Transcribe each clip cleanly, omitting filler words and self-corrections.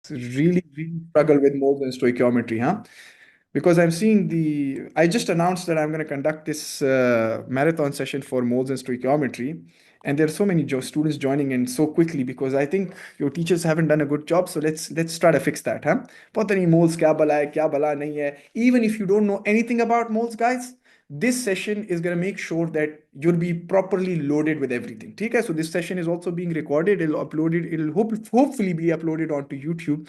really struggle with moles and stoichiometry, huh? Because I just announced that I'm going to conduct this marathon session for moles and stoichiometry. And there are so many students joining in so quickly because I think your teachers haven't done a good job. So let's try to fix that, huh? पता नहीं moles क्या भला है, क्या भला नहीं है. Even if you don't know anything about moles, guys, this session is going to make sure that you'll be properly loaded with everything. Okay, so this session is also being recorded. Hopefully be uploaded onto YouTube.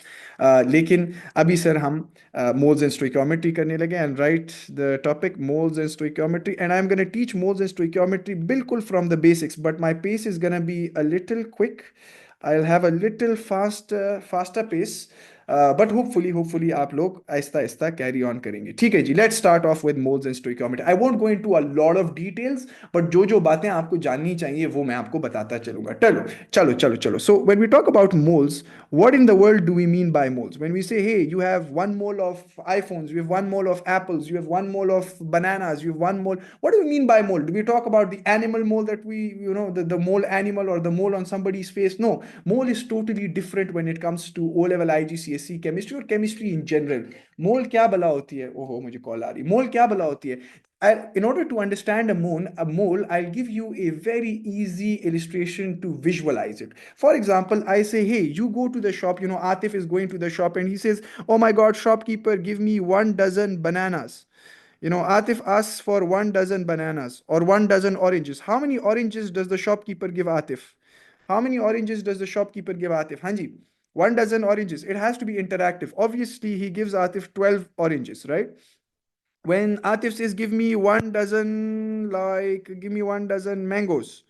लेकिन अभी sir हम moles and stoichiometry करने लगे and write the topic moles and stoichiometry, and I'm going to teach moles and stoichiometry बिल्कुल from the basics, but my pace is going to be a little quick. I'll have a little faster pace. But hopefully आप लोग आहिस्ता आहिस्ता carry on करेंगे. ठीक है जी, let's start off with moles and stoichiometry. I won't go into a lot of details, but जो जो बातें आपको जाननी चाहिए वो मैं आपको बताता चलूंगा. चलो चलो चलो चलो. So when we talk about moles, what in the world do we mean by moles? When we say, hey, you have 1 mole of iPhones, you have 1 mole of apples, you have 1 mole of bananas, you have 1 mole. What do we mean by mole? Do we talk about the animal mole that the mole animal, or the mole on somebody's face? No, mole is totally different when it comes to O level IGCSE chemistry or chemistry in general. Mole क्या बला होती है? ओहो मुझे call आ रही. Mole क्या बला होती है? In order to understand a mole, I'll give you a very easy illustration to visualize it. For example, I say, hey, you go to the shop. Atif is going to the shop and he says, oh my God, shopkeeper, give me 1 dozen bananas. Atif asks for 1 dozen bananas or 1 dozen oranges. How many oranges does the shopkeeper give Atif? How many oranges does the shopkeeper give Atif? Hanji, 1 dozen oranges. It has to be interactive. Obviously, he gives Atif 12 oranges, right? When Atif says, give me 1 dozen mangoes.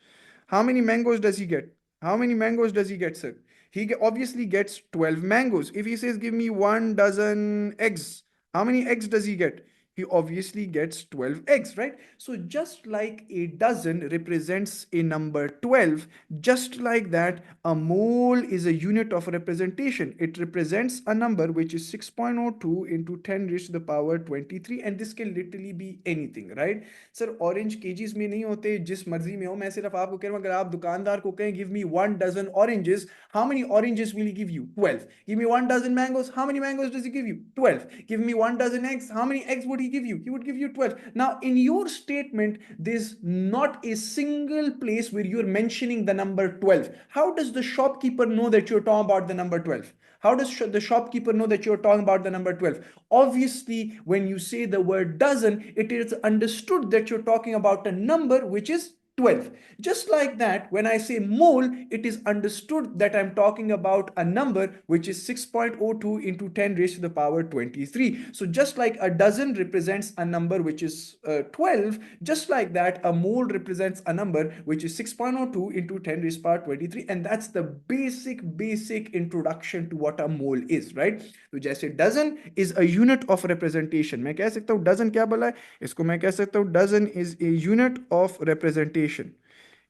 How many mangoes does he get? How many mangoes does he get, sir? He obviously gets 12 mangoes. If he says, give me 1 dozen eggs, how many eggs does he get? He obviously gets 12 eggs, right? So just like a dozen represents a number 12, just like that, a mole is a unit of representation. It represents a number which is 6.02 into 10 raised to the power 23, and this can literally be anything, right? Sir orange KGs में नहीं होते, जिस मर्जी में हो. मैं सिर्फ आपको कह रहा हूं, अगर आप दुकानदार को कहें give me 1 dozen oranges, how many oranges will he give you? 12. Give me 1 dozen mangoes, how many mangoes does he give you? 12. Give me 1 dozen eggs, how many eggs would he give you? He would give you 12. Now in your statement there's not a single place where you're mentioning the number 12. How does the shopkeeper know that you're talking about the number 12? How does the shopkeeper know that you're talking about the number 12? Obviously, when you say the word dozen, it is understood that you're talking about a number which is 12. Just like that, when I say mole, it is understood that I'm talking about a number which is 6.02 into 10 raised to the power 23. So just like a dozen represents a number which is 12, just like that, a mole represents a number which is 6.02 into 10 raised to the power 23. And that's the basic introduction to what a mole is, right? तो जैसे dozen is a unit of representation, मैं कह सकता हूं dozen क्या बोला है, इसको मैं कह सकता हूं dozen is a unit of representation.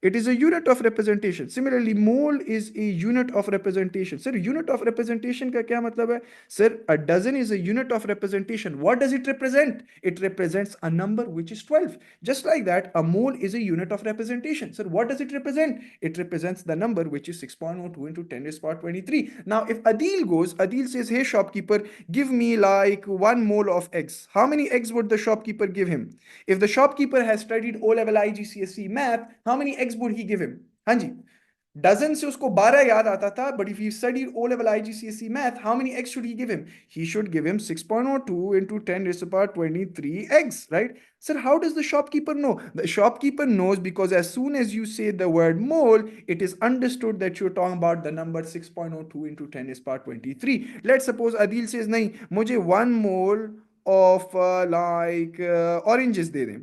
It is a unit of representation. Similarly, mole is a unit of representation. Sir, unit of representation का क्या मतलब है? Sir, a dozen is a unit of representation. What does it represent? It represents a number which is 12. Just like that, a mole is a unit of representation. Sir, what does it represent? It represents the number which is 6.02 into 10 raised to the power 23. Now, if Adil says, hey shopkeeper, give me like 1 mole of eggs. How many eggs would the shopkeeper give him? If the shopkeeper has studied O level IGCSE math, how many eggs would he give him? हाँ जी, dozen से उसको 12 याद आता था, but if he studied O level IGCSE math, how many eggs should he give him? He should give him 6.02 into 10 raised to the power 23 eggs, right? Sir, how does the shopkeeper know? The shopkeeper knows because as soon as you say the word mole, it is understood that you're talking about the number 6.02 into 10 raised to the power 23. Let's suppose Adil says, nahi, मुझे 1 mole of oranges दे दें.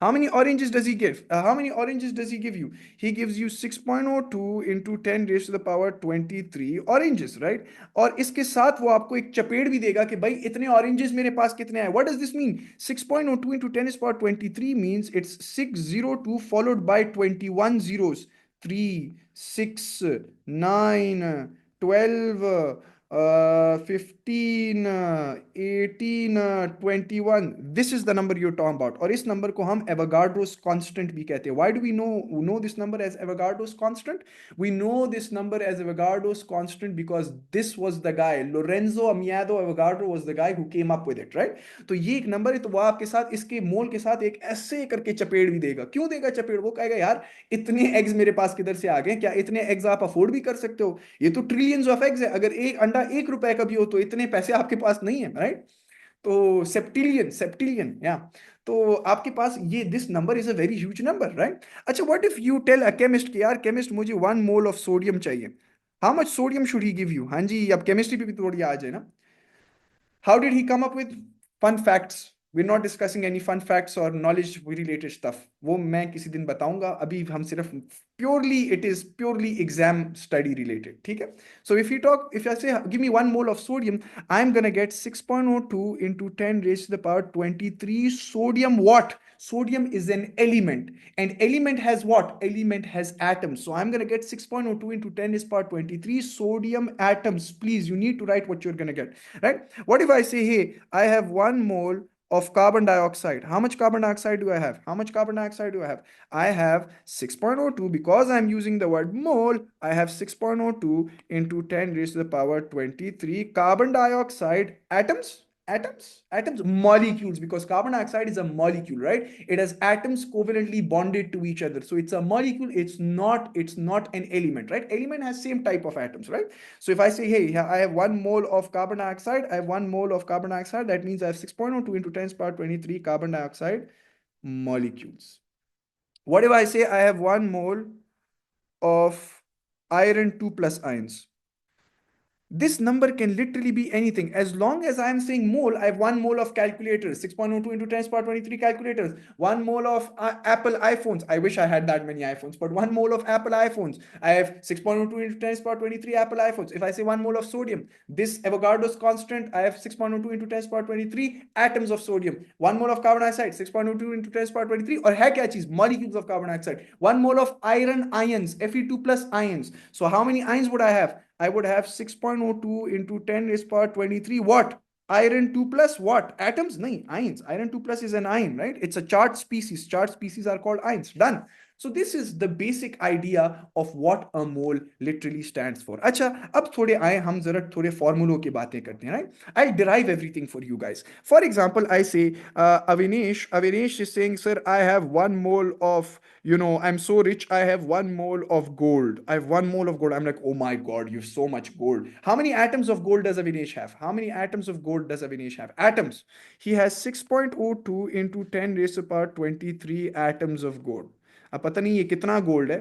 How many oranges does he give? How many oranges does he give you? He gives you 6.02 into 10 raised to the power 23 oranges, right? और इसके साथ वो आपको एक चपेट भी देगा कि भाई इतने oranges मेरे पास कितने आए. What does this mean? 6.02 into 10 raised to the power 23 means it's 602 followed by 21 zeros. 3, 6, 9, 12, 15, 18, 21, this is the number you're talking about. और इस नंबर को हम एवोगाड्रोस कांस्टेंट भी कहते हैं. Why do we know this number as Avogadro's constant? We know this number as Avogadro's constant because this was the guy, Lorenzo Amiado Avogadro was the guy who came up with it, right? तो ये एक number है, तो वो आपके साथ इसके मोल के साथ एक ऐसे करके चपेड़ भी देगा. क्यों देगा चपेड़? वो कहेगा यार इतने एग्स मेरे पास किधर से आ गए, क्या इतने एग्स आप अफोर्ड भी कर सकते हो? ये तो ट्रिलियंस ऑफ एग्स है. अगर एक अंडा 1 रुपए का भी हो तो इतने पैसे आपके पास नहीं है, राइट? तो सेप्टिलियन सेप्टिलियन या, तो आपके पास ये this number is a very huge number, right? अच्छा, what if you tell a chemist कि यार केमिस्ट मुझे 1 मोल ऑफ सोडियम चाहिए, how much sodium should he give you? हाँ जी, अब केमिस्ट्री पे भी थोड़ी आ जाए ना. How did he come up with fun facts? We're not discussing any fun facts or knowledge related stuff. वो मैं किसी दिन बताऊंगा. अभी हम सिर्फ purely it is purely exam study related. ठीक है? So if I say give me 1 mole of sodium, I'm gonna get 6.02 into 10 raised to the power 23 sodium what? Sodium is an element, and element has what? Element has atoms. So I'm going to get 6.02 into 10 is power 23 sodium atoms. Please, you need to write what you're going to get, right? What if I say, hey, I have 1 mole of carbon dioxide? How much carbon dioxide do I have? How much carbon dioxide do I have? I have 6.02. Because I'm using the word mole, I have 6.02 into 10 raised to the power 23 carbon dioxide atoms. Atoms, molecules, because carbon dioxide is a molecule, right? It has atoms covalently bonded to each other, so it's a molecule. It's not an element, right? Element has same type of atoms, right? So if I say, hey, I have 1 mole of carbon dioxide, I have 1 mole of carbon dioxide, that means I have 6.02 into 10 to the power 23 carbon dioxide molecules. What if I say I have 1 mole of iron 2 plus ions? This number can literally be anything. As long as I am saying mole, I have 1 mole of calculators, 6.02 into 10 to the power 23 calculators, 1 mole of Apple iPhones. I wish I had that many iPhones, but 1 mole of Apple iPhones. I have 6.02 into 10 to the power 23 Apple iPhones. If I say 1 mole of sodium, this Avogadro's constant, I have 6.02 into 10 to the power 23 atoms of sodium. 1 mole of carbon dioxide, 6.02 into 10 to the power 23, or है क्या चीज? Molecules of carbon dioxide. 1 mole of iron ions, Fe2 plus ions. So how many ions would I have? I would have 6.02 into 10 raised to the power 23 what? Iron 2 plus what? Atoms? No, ions. Iron 2 plus is an ion, right? It's a charged species. Charged species are called ions. Done. So this is the basic idea of what a mole literally stands for. अच्छा, अब थोड़े आए हम जरा थोड़े फॉर्मूलों की बातें करते हैं, right? I'll derive everything for you guys. For example, I say Avinash is saying, sir, I have 1 mole of, I'm so rich, I have 1 mole of gold. I have 1 mole of gold. I'm like, oh my God, you have so much gold. How many atoms of gold does Avinash have? How many atoms of gold does Avinash have? Atoms. He has 6.02 into 10 raised to the power 23 atoms of gold. अब पता नहीं ये कितना gold है,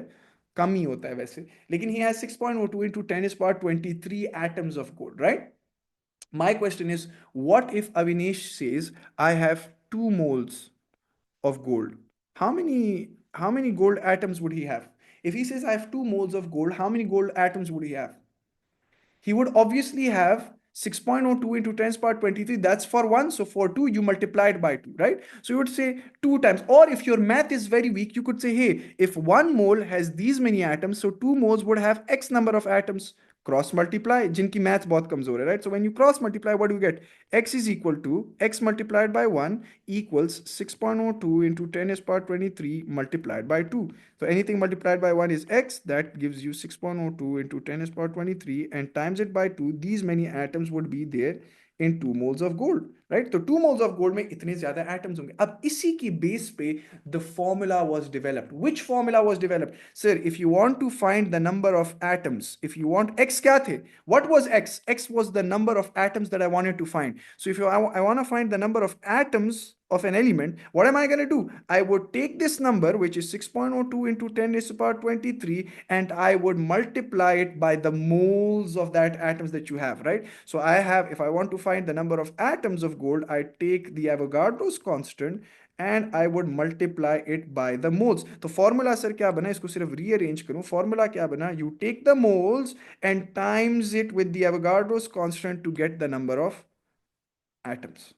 कम ही होता है वैसे, लेकिन he has 6.02 into 10 is power 23 atoms of gold, right? My question is, what if Avinash says, I have 2 moles of gold? How many gold atoms would he have? If he says I have 2 moles of gold, how many gold atoms would he have? He would obviously have 6.02 into 10 to the power 23. That's for 1. So for 2, you multiply it by 2, right? So you would say 2 times. Or if your math is very weak, you could say, hey, if 1 mole has these many atoms, so 2 moles would have X number of atoms. Cross multiply, जिनकी math बहुत कमजोर है, right? So when you cross multiply, what do you get? X is equal to X multiplied by 1 equals 6.02 into 10 is power 23 multiplied by 2. So anything multiplied by 1 is X. That gives you 6.02 into 10 is power 23 and times it by 2. These many atoms would be there in 2 moles of gold, right? So 2 moles of gold में इतने ज़्यादा atoms होंगे. अब इसी की base पे the formula was developed. Which formula was developed? Sir, if you want to find the number of atoms, if you want X क्या थे? What was X? X was the number of atoms that I wanted to find. So if I want to find the number of atoms of an element, what am I going to do? I would take this number, which is 6.02 into 10 raised to the power 23, and I would multiply it by the moles of that atoms that you have, right? So I have, if I want to find the number of atoms of gold, I take the Avogadro's constant and I would multiply it by the moles. तो formula sir क्या बना, इसको सिर्फ rearrange करूं. Formula क्या बना? You take the moles and times it with the Avogadro's constant to get the number of atoms,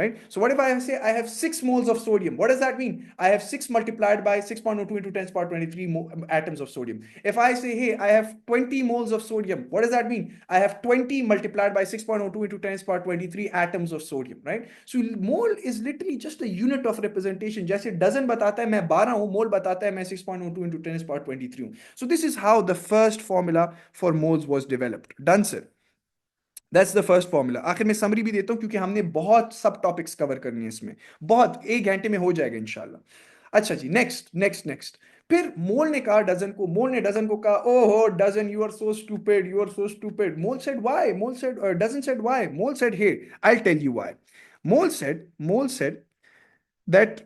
right? So what if I say I have 6 moles of sodium? What does that mean? I have 6 multiplied by 6.02 into 10 to the power 23 atoms of sodium. If I say, hey, I have 20 moles of sodium, what does that mean? I have 20 multiplied by 6.02 into 10 to the power 23 atoms of sodium, right? So mole is literally just a unit of representation. जैसे dozen बताता है मैं 12 हूँ, mole बताता है मैं 6.02 into 10 to the power 23 हूँ. So this is how the first formula for moles was developed. Done, sir. That's the first formula. आखिर में समरी भी देता हूं क्योंकि हमने बहुत सब टॉपिक्स कवर करनी है इसमें, बहुत, 1 घंटे में हो जाएगा इंशाल्लाह. अच्छा जी, नेक्स्ट नेक्स्ट नेक्स्ट. फिर मोल ने कहा डजन को, मोल ने डजन को कहा, ओहो dozen, you are so stupid, you are so stupid. Mole said why, mole said dozen said why, mole said hey I tell you why. Mole said that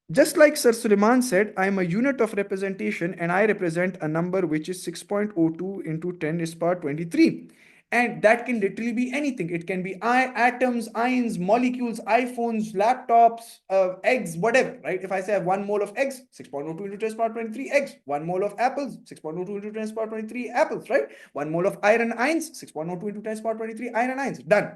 just like Sir Suleiman said, I am a unit of representation and I represent a number which is 6.02 into 10 is power 23. And that can literally be anything. It can be atoms, ions, molecules, iPhones, laptops, eggs, whatever, right? If I say I have 1 mole of eggs, 6.02 into 10 to the power 23 eggs. 1 mole of apples, 6.02 into 10 to the power 23 apples, right? 1 mole of iron ions, 6.02 into 10 to the power 23 iron ions. Done.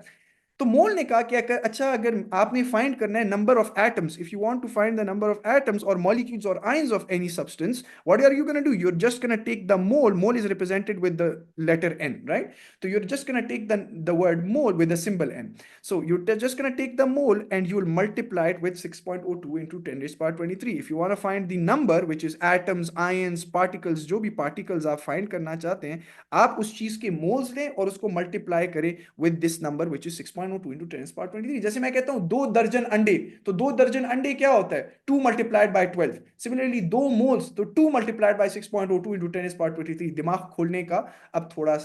तो mole ने कहा कि अगर अच्छा अगर आपने find करना है number of atoms, if you want to find the number of atoms और मॉलिक्यूल्स और ions of any substance, what are you gonna do? You are just gonna take the mole. Mole is represented with the letter N, right? तो you are just gonna take the word mole with the symbol N. So you're just going to take the mole and you will multiply it with 6.02 into 10 raised to power 23. If you want to find the number, which is atoms, ions, particles, जो भी particles आप find करना चाहते हैं, आप उस चीज के moles लें और उसको multiply करें with this number, which is 6.02 into 10 raised to power 23. जैसे मैं कहता हूँ 2 दर्जन अंडे, तो 2 दर्जन अंडे क्या होता है? 2 multiplied by 12. Similarly 2 moles, तो 2 multiplied by 6.02 into 10 raised to power 23. दिमाग खोलने का अब थोड़ा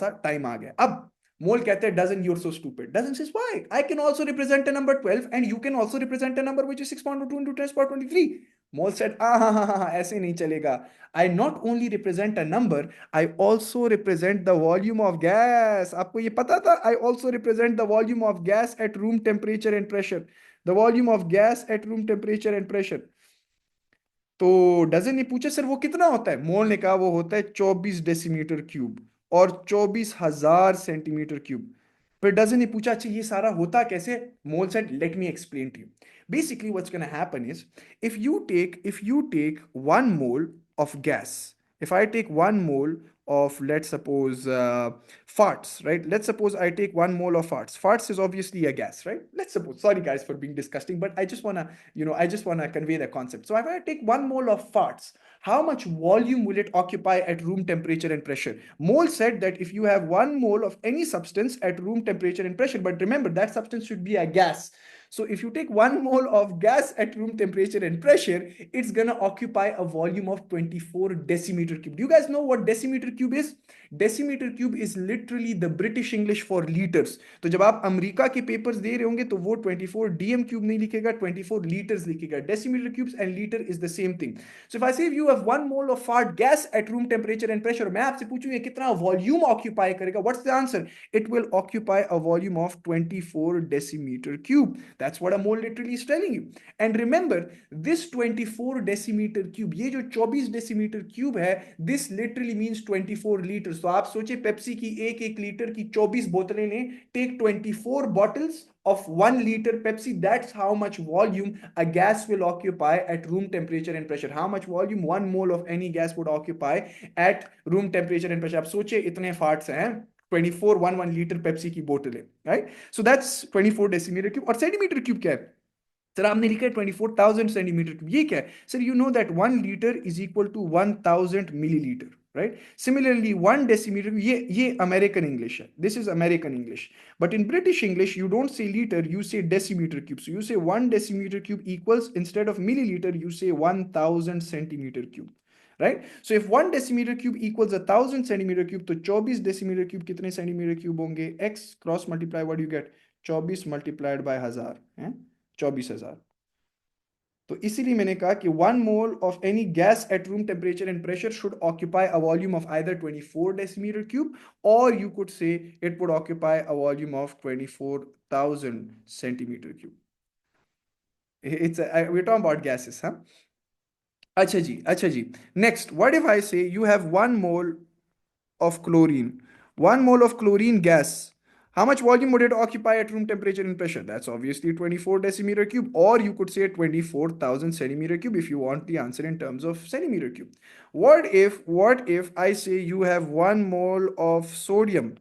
सा टाइम आ गया. अब मोल कहते हैं dozen, you're so stupid. Dozen says why? I can also represent a number 12 and you can also represent a number which is 6.2 into 10 to the power 23. Mole said, ऐसे नहीं चलेगा. I not only represent a number, I also represent the volume of gas. आपको ये पता था? I also represent the volume of gas at room temperature and pressure. The volume of gas at room temperature and pressure. तो dozen ने पूछा sir वो कितना होता है? मोल ने कहा वो होता है 24 डेसीमीटर क्यूब और 24,000 सेंटीमीटर क्यूब. फिर डजन ने पूछा अच्छा ये सारा होता कैसे? Mole said let me explain to you. Basically what's gonna happen is if you take 1 mole of gas, if I take 1 mole of, let's suppose, farts, right? Let's suppose I take 1 mole of farts. Farts is obviously a gas, right? Let's suppose, sorry guys for being disgusting, but I just want to, I just want to convey the concept. So if I take 1 mole of farts, how much volume will it occupy at room temperature and pressure? Mole said that if you have 1 mole of any substance at room temperature and pressure, but remember that substance should be a gas. So if you take 1 mole of gas at room temperature and pressure, it's gonna occupy a volume of 24 decimeter cube. Do you guys know what decimeter cube is? Decimeter cube is literally the British English for liters. तो जब आप America के papers दे रहे होंगे तो वो 24 dm cube नहीं लिखेगा, 24 liters लिखेगा. Decimeter cubes and liter is the same thing. So if I say if you have 1 mole of fart gas at room temperature and pressure, मैं आपसे पूछूं ये कितना volume occupy करेगा? What's the answer? It will occupy a volume of 24 decimeter cube. That's what a mole literally is telling you. And remember, this 24 decimeter cube, ये जो 24 decimeter cube है, this literally means 24 liters. तो आप सोचे Pepsi की एक litre की 24 बोतलें लें, take 24 bottles of 1 liter Pepsi. That's how much volume a gas will occupy at room temperature and pressure. How much volume 1 mole of any gas would occupy at room temperature and pressure. आप सोचे इतने farts हैं, 24 1 liter Pepsi की बोतलें, right? So that's 24 decimeter cube. और centimeter cube क्या है? Sir आपने लिखा है 24,000 सेंटीमीटर क्यूब. ये क्या है? Sir you know that 1 litre is equal to 1,000 millilitre, right? Similarly, 1 decimeter, ये American English है. This is American English. But in British English, you don't say liter, you say decimeter cube. So you say 1 decimeter cube equals, instead of milliliter, you say 1,000 centimeter cube. Right? So if 1 decimeter cube equals 1,000 centimeter cube, तो 24 decimeter cube कितने centimeter cube होंगे? X cross multiply, what do you get? 24 multiplied by 1000 है 24,000. तो इसीलिए मैंने कहा कि 1 mole of any gas at room temperature and pressure should occupy a volume of either 24 decimeter cube, or you could say it would occupy a volume of 24,000 centimeter cube. We're talking about gases, huh? अच्छा जी. Next, what if I say you have 1 mole of chlorine? 1 mole of chlorine gas. How much volume would it occupy at room temperature and pressure? That's obviously 24 decimeter cube, or you could say 24,000 centimeter cube if you want the answer in terms of centimeter cube. What if I say you have 1 mole of sodium?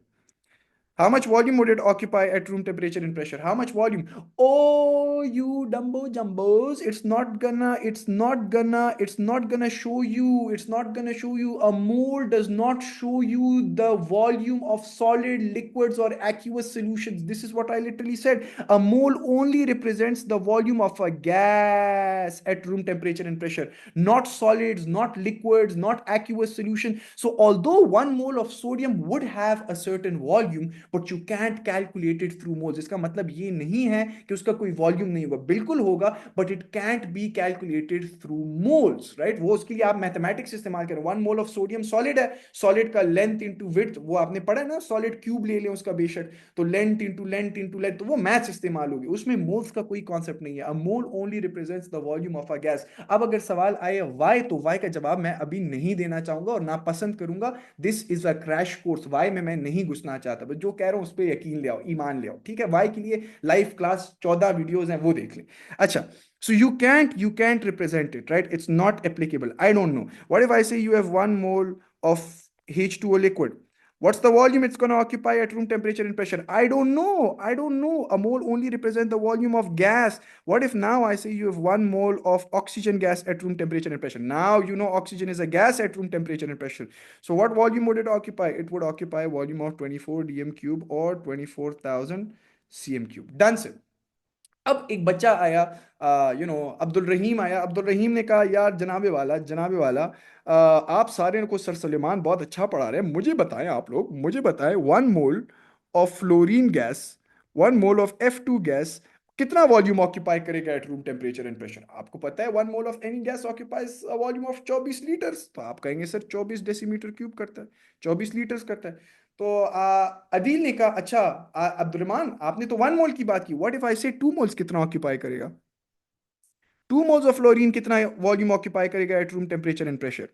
How much volume would it occupy at room temperature and pressure? How much volume? Oh, you dumbo jumbos. It's not gonna show you. It's not gonna show you. A mole does not show you the volume of solid, liquids, or aqueous solutions. This is what I literally said. A mole only represents the volume of a gas at room temperature and pressure, not solids, not liquids, not aqueous solution. So although 1 mole of sodium would have a certain volume, but you can't calculate it through moles. इसका मतलब ये नहीं है कि उसका कोई volume नहीं होगा, बिल्कुल होगा, but it cantt be calculated through moles, right? वो उसके लिए आप मैथमेटिक्स इस्तेमाल करें. 1 मोल ऑफ सोडियम सॉलिड है, सॉलिड का लेंथ इंटू विड्थ, वो आपने पढ़ा है ना, सॉलिड क्यूब ले लें उसका बेशक, तो length into length into length, तो वो मैथ्स इस्तेमाल होगी, उसमें मोल्स का कोई कॉन्सेप्ट नहीं है. A mole only represents the volume of a gas. अब अगर सवाल आए वाई, तो वाई का जवाब मैं अभी नहीं देना चाहूंगा और ना पसंद करूंगा. This is a crash course. वाई में मैं नहीं घुसना चाहता, बस जो कह रहा हूं उस पर यकीन ले आओ, ईमान ले आओ, ठीक है? वाई के लिए लाइव क्लास 14 वीडियोस हैं, वो देख लें. अच्छा, so you can't represent it, right? It's not applicable. I don't know. What if I say you have 1 mole of H2O liquid? What's the volume it's going to occupy at room temperature and pressure? I don't know. I don't know. A mole only represents the volume of gas. What if now I say you have 1 mole of oxygen gas at room temperature and pressure? Now you know oxygen is a gas at room temperature and pressure. So what volume would it occupy? It would occupy a volume of 24 dm cube or 24,000 cm cube. Done, sir. अब एक बच्चा आया, अब्दुल रहीम आया. अब्दुल रहीम ने कहा, यार जनाबे वाला, आप सारे को सर सलेमान बहुत अच्छा पढ़ा रहे हैं, मुझे बताएं, आप लोग मुझे बताएं, 1 mole of fluorine gas, 1 mole of F2 gas कितना वॉल्यूम ऑक्यूपाई करेगा at room temperature and pressure? आपको पता है 1 mole of any gas occupies a volume of 24 litres. तो आप कहेंगे सर 24 डेसीमीटर क्यूब करता है, 24 लीटर्स करता है. तो अदील ने कहा, अच्छा अब्दुलरहमान, आपने तो 1 मोल की बात की, व्हाट इफ आई से 2 मोल्स कितना ऑक्यूपाई करेगा? 2 मोल्स ऑफ फ्लोरीन कितना वॉल्यूम ऑक्यूपाई करेगा at room temperature and pressure?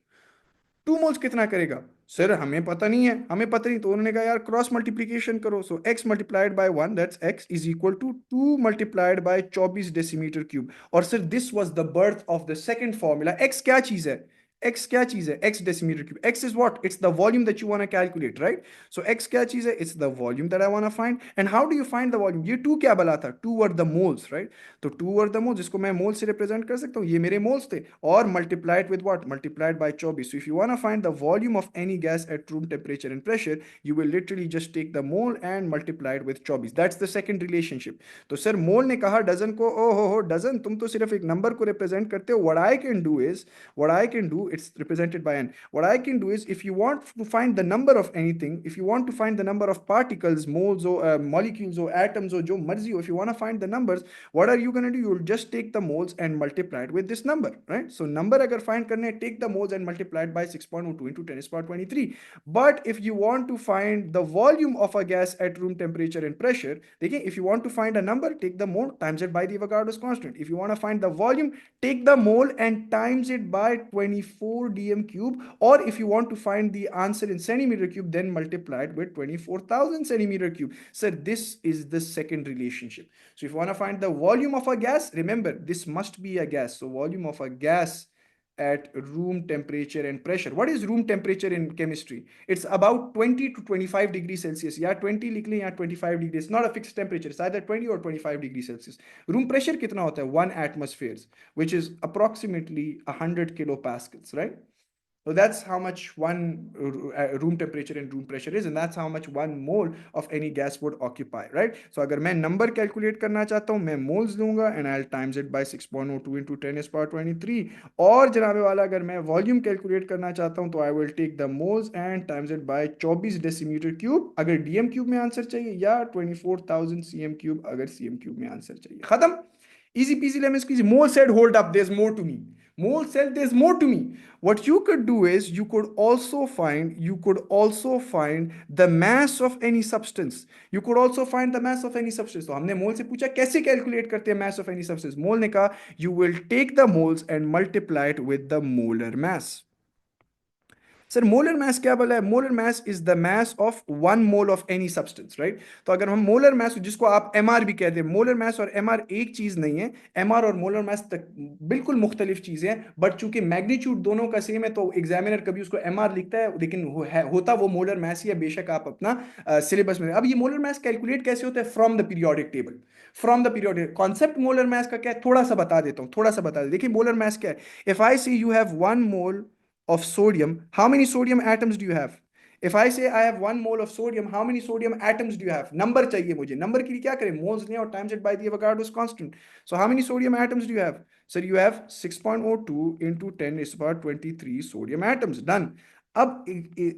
2 moles कितना करेगा? सर हमें पता नहीं है, हमें पता नहीं. तो उन्होंने कहा, यार क्रॉस मल्टीप्लीकेशन करो. So x multiplied by 1, that's x is equal to 2 multiplied by 24 decimetre cube. और sir this was the birth of the second formula. x क्या चीज है? x क्या चीज है? x decimeter cube. x is what? It's the volume that you want to calculate, right? So x क्या चीज है? It's the volume that I want to find. And how do you find the volume? ये 2 क्या बला था? 2 were the moles, right? तो 2 were the moles, जिसको मैं मोल से रिप्रेजेंट कर सकता हूँ, ये मेरे मोल्स थे, और multiplied with what? Multiplied by 24. So if you want to find the volume of any gas at room temperature and pressure, you will literally just take the mole and multiply it with 24. That's the second relationship. तो sir मोल ने कहा dozen को, ओ हो dozen, तुम तो सिर्फ एक number को रिप्रेजेंट करते हो. What I can do, it's represented by n. What I can do is, if you want to find the number of anything, if you want to find the number of particles, moles or molecules or atoms or jo marzi ho, if you want to find the numbers, what are you going to do? You'll just take the moles and multiply it with this number, right? So number agar find karne, take the moles and multiply it by 6.02 into 10 to the power 23. But if you want to find the volume of a gas at room temperature and pressure, if you want to find a number, take the mole times it by the Avogadro's constant. If you want to find the volume, take the mole and times it by 24 dm cube. Or if you want to find the answer in centimeter cube, then multiply it with 24,000 centimeter cube. So this is the second relationship. So if you want to find the volume of a gas, remember this must be a gas. So volume of a gas at room temperature and pressure. What is room temperature in chemistry? It's about 20 to 25 degrees Celsius. Yeah, 20 लिख लें या 25 degrees. Not a fixed temperature. It's either 20 or 25 degrees Celsius. Room pressure कितना होता है? 1 atmospheres, which is approximately 100 kilopascals, right? So that's how much one room temperature and room pressure is, and that's how much 1 mole of any gas would occupy, right? So अगर मैं number calculate करना चाहता हूँ, मैं moles लूँगा and I'll times it by 6.02 into 10 to the power 23. और जनाबे वाला अगर मैं volume calculate करना चाहता हूँ, तो I will take the moles and times it by 24 decimeter cube अगर dm cube में आंसर चाहिए, या 24,000 cm cube अगर cm cube में आंसर चाहिए. खत्म. Easy peasy lemon squeezy. Mole said, hold up, there's more to me. Mole said, there's more to me. What you could do is you could also find the mass of any substance. You could also find the mass of any substance. तो हमने मोल से पूछा कैसे calculate करते हैं mass of any substance. मोल ने कहा you will take the moles and multiply it with the molar mass. Sir molar mass क्या बोला है? Molar mass is the mass of one mole of any substance, right? तो अगर हम molar mass, जिसको आप एमआर भी कहते हैं, मोलर मास और एमआर एक चीज नहीं है। एमआर और मोलर मास तक बिल्कुल मुख्तलिफ चीजें हैं, बट चूंकि मैग्नीट्यूड दोनों का सेम है तो एग्जामिनर कभी उसको एमआर लिखता है, लेकिन होता वो मोलर मास ही है, बेशक आप अपना सिलेबस में। अब ये मोलर मास कैलकुलेट कैसे होता है? From the periodic table. From the periodic concept molar mass का क्या है, थोड़ा सा बता देता हूँ, थोड़ा सा बता दे। देखिए मोलर मास क्या है। If I see you have 1 mole of sodium, how many sodium atoms do you have? If I say I have 1 mole of sodium, how many sodium atoms do you have? Number चाहिए मुझे, number के लिए क्या करें? Moles लें और times it by the Avogadro's constant. So how many sodium atoms do you have? Sir, you have 6.02 into 10 is about 23 sodium atoms. Done. अब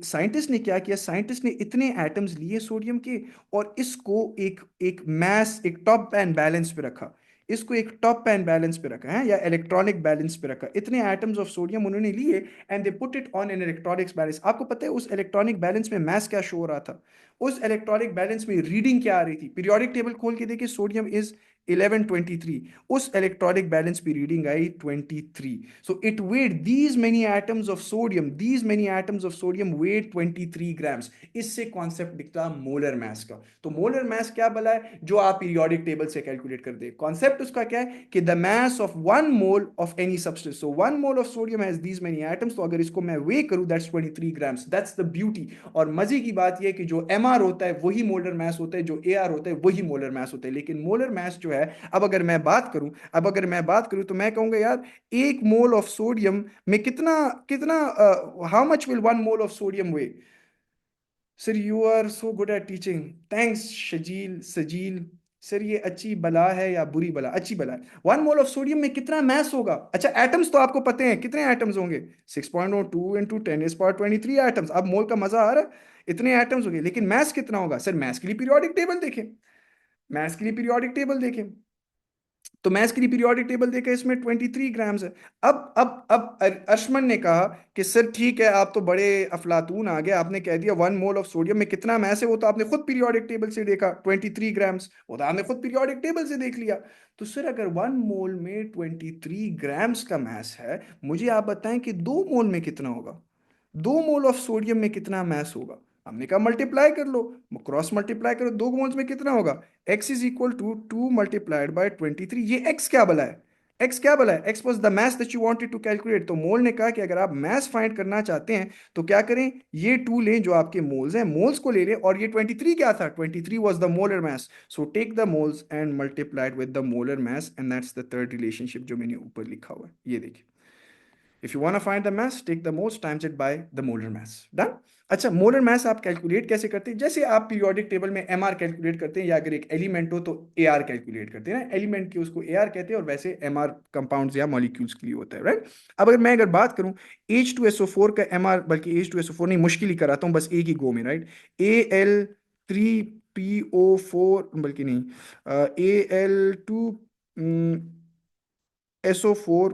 scientist ने क्या किया? साइंटिस्ट ने इतने एटम्स लिए सोडियम के और इसको एक एक मैस, एक टॉप एंड बैलेंस पे रखा। इसको एक टॉप एंड बैलेंस पे रखा है, या इलेक्ट्रॉनिक बैलेंस पे रखा। इतने एटम्स ऑफ सोडियम उन्होंने लिए and they put it on an electronics balance. आपको पता है उस इलेक्ट्रॉनिक बैलेंस में मैस क्या शो हो रहा था? उस इलेक्ट्रॉनिक बैलेंस में रीडिंग क्या आ रही थी? पीरियोडिक टेबल खोल के देखिए, सोडियम इज 1123। उस इलेक्ट्रॉनिक बैलेंस पे reading I 23। So it weight these many atoms of sodium, these many atoms of sodium weight 23 grams. इससे कॉन्सेप्ट निकला मोलर मास का। तो मोलर मास क्या बोला है? जो आप पीरियोडिक टेबल से कैलकुलेट कर दे। कॉन्सेप्ट उसका क्या है कि the mass of 1 mole of any substance. So 1 mole of sodium has these many atoms, तो अगर इसको मैं वे करूं that's 23 grams. That's the beauty. और मजे की बात यह है कि जो एमआर होता है वही मोलर मास होता है, जो एआर होता है वही मोलर मास होता है। लेकिन मोलर मास जो है, अब अगर मैं बात करूं तो मैं कहूंगा यार, 1 मोल ऑफ सोडियम में कितना कितना how much will 1 mole of sodium weigh? Sir you are so good at teaching. Thanks Shajeel Sajeel. Sir ये अच्छी बला है या बुरी बला? अच्छी बला है। 1 मोल ऑफ सोडियम में कितना मैस होगा? अच्छा एटम्स तो आपको पते हैं, कितने एटम्स होंगे? 6.02 इंटू 10⁻23 एटम्स। अब मोल का मजा आ रहा है? इतने एटम्स हो गए, लेकिन मैस कितना होगा? सर मैस के लिए पीरियोडिक टेबल देखें, मैस के लिए पीरियोडिक टेबल देखें। तो मैथ्स के लिए पीरियोडिक टेबल देखा, इसमें 23 ग्राम्स है। अब अर्शमन ने कहा कि सर ठीक है, आप तो बड़े अफलातून आ गए, आपने कह दिया 1 मोल ऑफ सोडियम में कितना मैस है, वो तो आपने खुद पीरियोडिक टेबल से देखा 23 ग्राम्स, वो तो आपने खुद पीरियोडिक टेबल से देख लिया। तो सर अगर 1 मोल में 23 ग्राम्स का मैस है, मुझे आप बताएं कि 2 मोल में कितना होगा? 2 मोल ऑफ सोडियम में कितना मैस होगा? हमने कहा मल्टीप्लाई कर लो, क्रॉस मल्टीप्लाई करो, 2 मोल्स में कितना होगा? x is equal to 2 × 23। ये x क्या बला है? x क्या बला है? x was the math that you wanted to calculate. तो मोल ने कहा कि अगर आप मैथ फाइंड करना चाहते हैं तो क्या करें, ये 2 लें जो आपके मोल्स हैं, मोल्स को ले लें, और ये 23 क्या था? 23 was the molar mass. So take the moles and multiplied with the molar mass, and that's the third relationship जो मैंने ऊपर लिखा हुआ है, ये देखिए। If you want to find the mass, take the moles times it by the molar mass. Done? अच्छा molar mass आप कैलकुलेट कैसे करते हैं? जैसे आप पीरियोडिक टेबल में एमआर कैलकुलेट करते हैं, या अगर एक एलिमेंट हो तो एआर कैलकुलेट करते हैं ना, एलिमेंट की उसको एआर कहते हैं, और वैसे एमआर कंपाउंड्स या मॉलिक्यूल्स के लिए होता है, राइट? अब अगर बात करूं H2SO4 का एमआर, बल्कि H2SO4 नहीं, मुश्किल ही कराता हूं बस एक ही गो में, राइट? Al3PO4, बल्कि नहीं, Al2SO4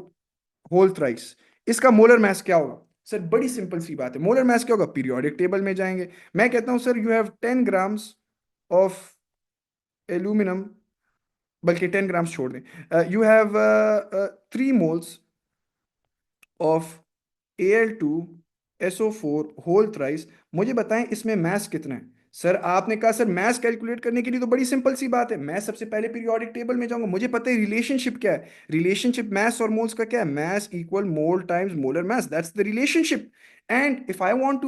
होल थ्राइस, इसका मोलर मास क्या होगा? सर बड़ी सिंपल सी बात है, मोलर मास क्या होगा? पीरियोडिक टेबल में जाएंगे। मैं कहता हूं sir you have 10 grams of aluminium, बल्कि 10 ग्राम्स छोड़ दें, you have 3 moles of Al2SO4 whole thrice. मुझे बताएं इसमें मैस कितना है? सर आपने कहा सर मैस कैलकुलेट करने के लिए तो बड़ी सिंपल सी बात है, मैं सबसे पहले पीरियोडिक टेबल में जाऊंगा, मुझे पता है रिलेशनशिप क्या है। रिलेशनशिप मैस और मोल्स का क्या है? Mass equal mole times molar mass, that's the relationship. And if I want to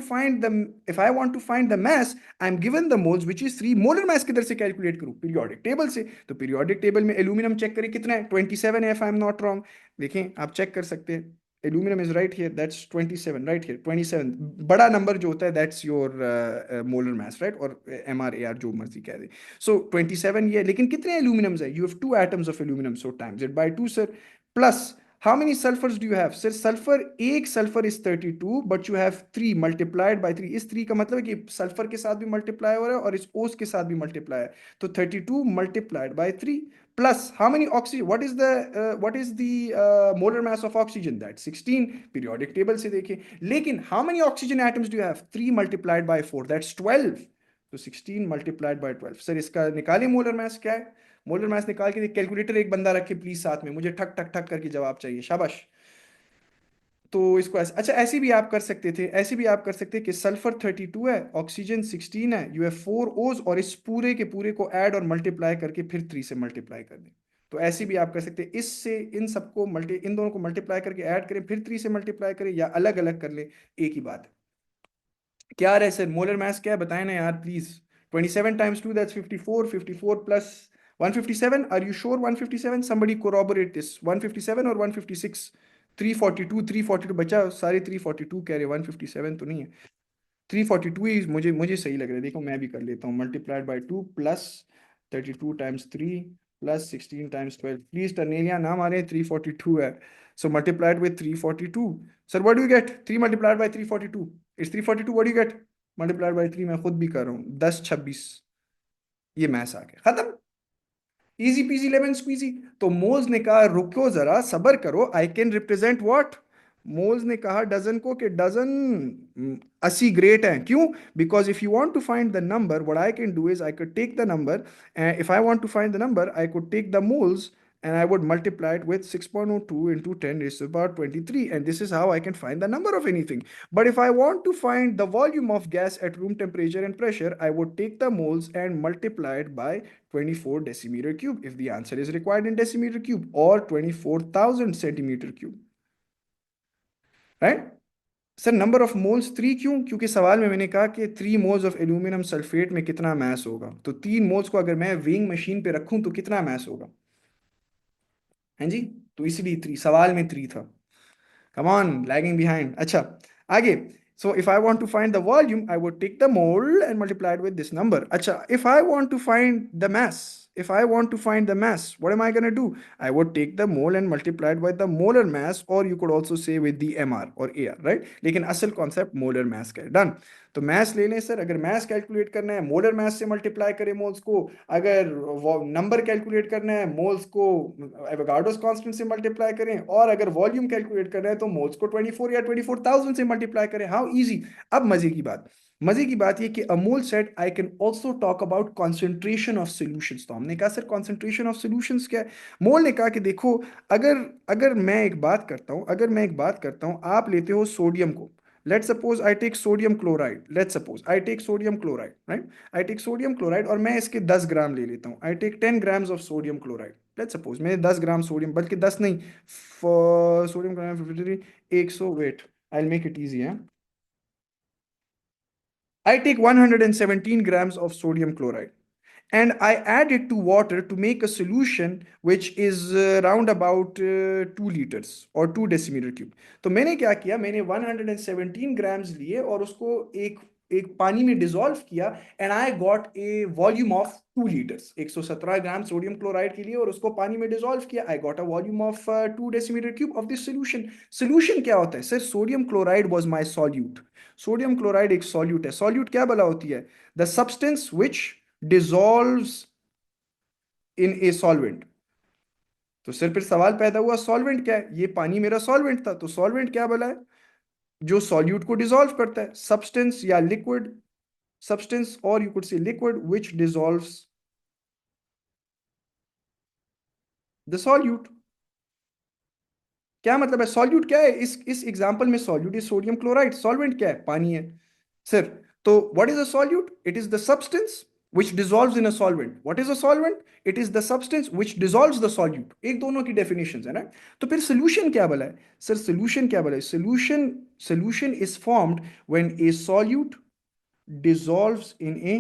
find the mass, I am given the moles which is 3। Molar mass किधर से कैलकुलेट करूं? Periodic table से। तो periodic table में aluminium check करें कितना है, 27 है, if I am not wrong. देखें आप चेक कर सकते हैं, aluminum is right here, that's 27, right here 27। बड़ा नंबर जो होता है that's your molar mass, right? और MRAR जो मर्जी कह दे। So 27 ये, लेकिन कितने एल्यूमिनियम्स है? You have 2 atoms of aluminum, so times it by 2 sir, plus how many sulfurs do you have? Sir sulphur, एक sulphur is 32 but you have 3 multiplied by 3। इस 3 का मतलब है कि सल्फर के साथ भी मल्टीप्लाई हो रहा है और इस ओस के साथ भी मल्टीप्लाई है, तो 32 multiplied by 3 plus how many oxygen, what is the molar mass of oxygen? That 16, periodic table से देखें। लेकिन how many oxygen atoms do you have? 3 multiplied by 4, that's 12। तो 16 multiplied by 12। सर इसका निकालिए मोलर मास क्या है? Molar mass निकाल के कैलकुलेटर एक बंदा रखे प्लीज साथ में, मुझे ठक ठक ठक करके जवाब चाहिए, शाबाश। तो इसको ऐसे, अच्छा ऐसे भी आप कर सकते थे, ऐसे भी आप कर सकते कि सल्फर 32 है, ऑक्सीजन 16 है, यू हैव 4 O's, और इस पूरे के पूरे को ऐड और मल्टीप्लाई करके फिर 3 से मल्टीप्लाई कर दें। तो ऐसे भी आप कर सकते हैं, इससे इन सबको इन दोनों को मल्टीप्लाई करके ऐड करें, फिर 3 से मल्टीप्लाई करें, या अलग अलग कर ले, एक ही बात है। क्या रहे सर, मोलर मास क्या है बताएं ना यार please. 27 times 2 that's 54, 54 plus 157, are you sure 157? Somebody corroborate this, 157 और 156? 342, 342 बचा, सारे 342 कह रहे, 157 तो नहीं है। 342 ही मुझे मुझे सही लग रहा है, देखो मैं भी कर लेता हूँ, multiplied by 2 plus 32 times 3 plus 16 times 12, please टर्नेलिया ना मारे, 342 है। So multiplied with 342. Sir, what do you get? 3 multiplied by 342. It's 342. What do you get? Multiplied by 3, मैं खुद भी कर रहा हूँ, 10 26, ये मैथ्स आ गया, खत्म। Easy peasy lemon squeezy. तो मोल्स ने कहा रुको जरा, सबर करो, I can represent what. Moles ने कहा डजन को कि डजन 80 ग्रेट हैं, क्यों? Because if you want to find the number, what I can do is I could take the number, if I want to find the number I could take the moles and I would multiply it with 6.02 into 10 raised to the power 23, and this is how I can find the number of anything. But if I want to find the volume of gas at room temperature and pressure, I would take the moles and multiply it by 24 decimeter cube if the answer is required in decimeter cube, or 24,000 centimeter cube, right? Sir number of moles 3 क्यों? क्योंकि सवाल में मैंने कहा कि 3 moles of aluminium sulphate में कितना mess होगा, तो 3 मोल्स को अगर मैं वेइंग मशीन पे रखूं तो कितना मैस होगा, हैं जी? तो इसलिए 3, सवाल में 3 था। Come on, lagging behind. अच्छा, आगे. So if I want to find the volume, I would take the mole and multiply it with this number. अच्छा, if I want to find the mass, if I want to find the mass, what am I going to do? I would take the mole and multiply it by the molar mass, or you could also say with the MR or AR, right? लेकिन असल concept molar mass का है, done. तो mass ले लें sir, अगर mass calculate करना है molar mass से multiply करें moles को, अगर नंबर कैलकुलेट करना है मोल्स को एवोगाड्रोस कांस्टेंट से मल्टीप्लाई करें, और अगर वॉल्यूम कैलकुलेट करना है तो मोल्स को 24 या 24,000 से मल्टीप्लाई करें, हाउ इजी। अब मजे की बात ये कि Amol set I can also talk about concentration of solutions. तो हमने कहा सर कॉन्सेंट्रेशन ऑफ सॉल्यूशंस क्या है? मोल ने कहा कि देखो, अगर अगर मैं एक बात करता हूं, आप लेते हो सोडियम को, let's suppose I take sodium chloride, let's suppose I take sodium chloride, right? I take sodium chloride और मैं इसके 10 ग्राम ले लेता हूँ, I take 10 grams of sodium chloride, let's suppose मैंने 10 ग्राम सोडियम, बल्कि 10 नहीं, sodium chloride 53, 100, weight, I'll make it easy, है। I take 117 grams of sodium chloride and I add it to water to make a solution which is round about 2 liters or 2 decimeter cube. तो मैंने क्या किया, मैंने 117 grams लिए और उसको एक एक पानी में डिसॉल्व किया, and I got a volume of 2 litres. 117 gram sodium chloride के लिए और उसको पानी में डिसॉल्व किया, I got a volume of 2 decimetre cube of this solution. Solution क्या होता है sir? Sodium chloride was my solute. Sodium chloride एक सॉल्यूट है। सॉल्यूट क्या भला होती है? The substance which dissolves in a solvent। तो सिर्फ फिर सवाल पैदा हुआ सॉल्वेंट क्या है? ये पानी मेरा सॉल्वेंट था, तो सॉल्वेंट क्या भला है? जो सॉल्यूट को डिसॉल्व करता है, सब्सटेंस या लिक्विड, सब्सटेंस और you could say liquid which dissolves the solute. क्या मतलब है? सॉल्यूट क्या है? इस एग्जांपल में solute is sodium chloride, solvent क्या है? पानी है सर। तो what is a solute? It is the substance which dissolves in a solvent. What is a solvent? It is the substance which dissolves the solute. एक दोनों की definitions है ना। तो फिर solution क्या बोला है सर? solution क्या बोला है? solution is formed when a solute dissolves in a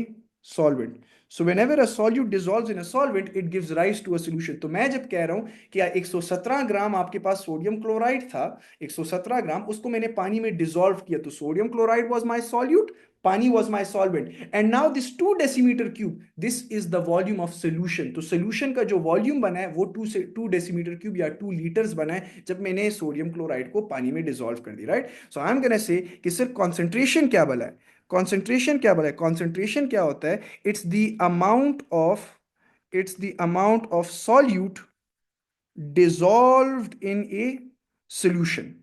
solvent. So whenever a solute dissolves in a solvent, it gives rise to a solution. तो मैं जब कह रहा हूं कि 117 ग्राम आपके पास सोडियम क्लोराइड था, 117 ग्राम, उसको मैंने पानी में डिसॉल्व किया, तो sodium chloride was my solute, पानी was my solvent, and now this 2 decimetre cube, this is the volume of solution. तो सोल्यूशन का जो वॉल्यूम बना है वो 2 डेसीमीटर क्यूब या 2 लीटर्स बना है जब मैंने सोडियम क्लोराइड को पानी में डिसॉल्व कर दिया, right? So I am gonna say कि सिर्फ कॉन्सेंट्रेशन क्या बना है? कॉन्सेंट्रेशन क्या बोला है? कॉन्सेंट्रेशन क्या होता है? It's the amount of solute dissolved in A solution.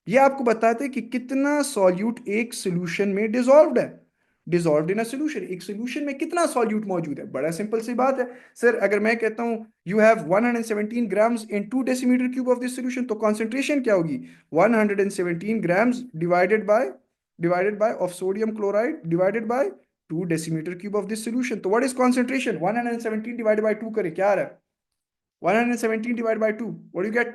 ये आपको बताते हैं कि कितना सॉल्यूट एक सॉल्यूशन में डिसॉल्व्ड है। Dissolved in a solution. एक सोल्यूशन में कितना सॉल्यूट मौजूद है? बड़ा सिंपल सी बात है सर। अगर मैं कहता हूं you have 117 grams in 2 decimetre cube of this solution, तो कॉन्सेंट्रेशन क्या होगी? 117 grams divided by of sodium chloride divided by 2 decimetre cube of this solution. तो what is concentration? 117 divided by 2 करें, क्या आ रहा है? 117 divide by 2, what do you get?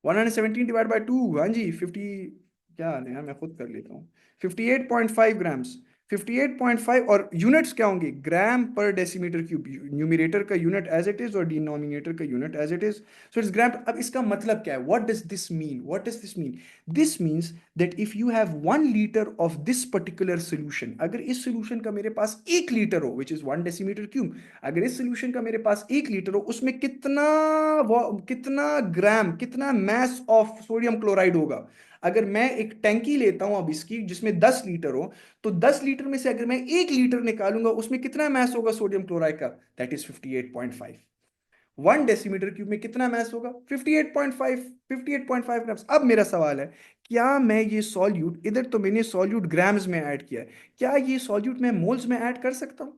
117 divide by 2, हाँ जी 50, क्या है यार, मैं खुद कर लेता हूँ। 58.5 ग्राम्स, 58.5। और यूनिट्स क्या होंगे? ग्राम पर डेसीमीटर क्यूब। न्यूमिरेटर का यूनिट एज इट इज और डिनोमिनेटर का unit as it is, so it's gram. अब इसका मतलब क्या है? What does this mean? What does this mean? This means that if you have 1 litre of this particular solution, अगर इस solution का मेरे पास 1 लीटर हो, विच इज 1 डेसीमीटर क्यूब, अगर इस सोल्यूशन का मेरे पास 1 लीटर हो, उसमें कितना ग्राम, कितना मैस ऑफ सोडियम क्लोराइड होगा? अगर मैं एक टैंकी लेता हूं अब इसकी, जिसमें 10 लीटर हो, तो 10 लीटर में से अगर मैं 1 लीटर निकालूंगा, उसमें कितना मैस होगा सोडियम क्लोराइड का? That is 58.5। 1 डेसीमीटर क्यूब में कितना मैस होगा? 58.5, 58.5 ग्राम्स। अब मेरा सवाल है, क्या मैं ये सॉल्यूट, इधर तो मैंने सॉल्यूट ग्राम्स में ऐड किया है, क्या ये सॉल्यूट मैं मोल्स में ऐड कर सकता हूं?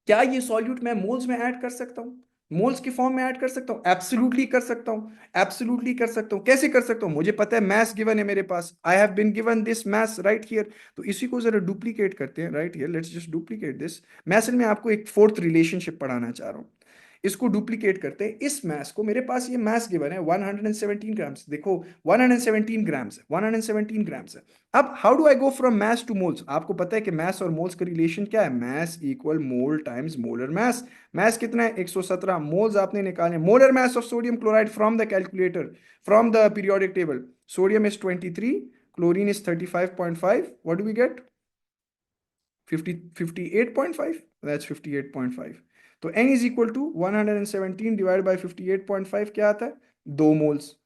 क्या ये सॉल्यूट मैं मोल्स में ऐड कर सकता हूं? मोल्स की फॉर्म में ऐड कर सकता हूं? एब्सोल्युटली कर सकता हूं, एब्सोल्युटली कर सकता हूं। कैसे कर सकता हूं? मुझे पता है मैस गिवन है मेरे पास, I have been given this mass right here. तो इसी को जरा डुप्लीकेट करते हैं right here, let's just duplicate this. मैं असल में आपको एक फोर्थ रिलेशनशिप पढ़ाना चाह रहा हूं। इसको डुप्लीकेट करते हैं, इस मैस को, मेरे पास ये मैस गिवन है 117 ग्राम्स, देखो 117 ग्राम्स है, 117 ग्राम्स है। अब how do I go from mass to moles? आपको पता है कि मैस और मोल्स का रिलेशन क्या है? Mass equal mole times molar mess. Mess कितना है? 117। मोल्स आपने निकाले, molar mass of sodium chloride from the calculator, from the periodic table. Sodium is 23, chlorine is 35.5, what do we get? 50, 58.5, that's 58.5। तो n is equal to 117 divide bye 58.5, क्या आता है? 2 moles,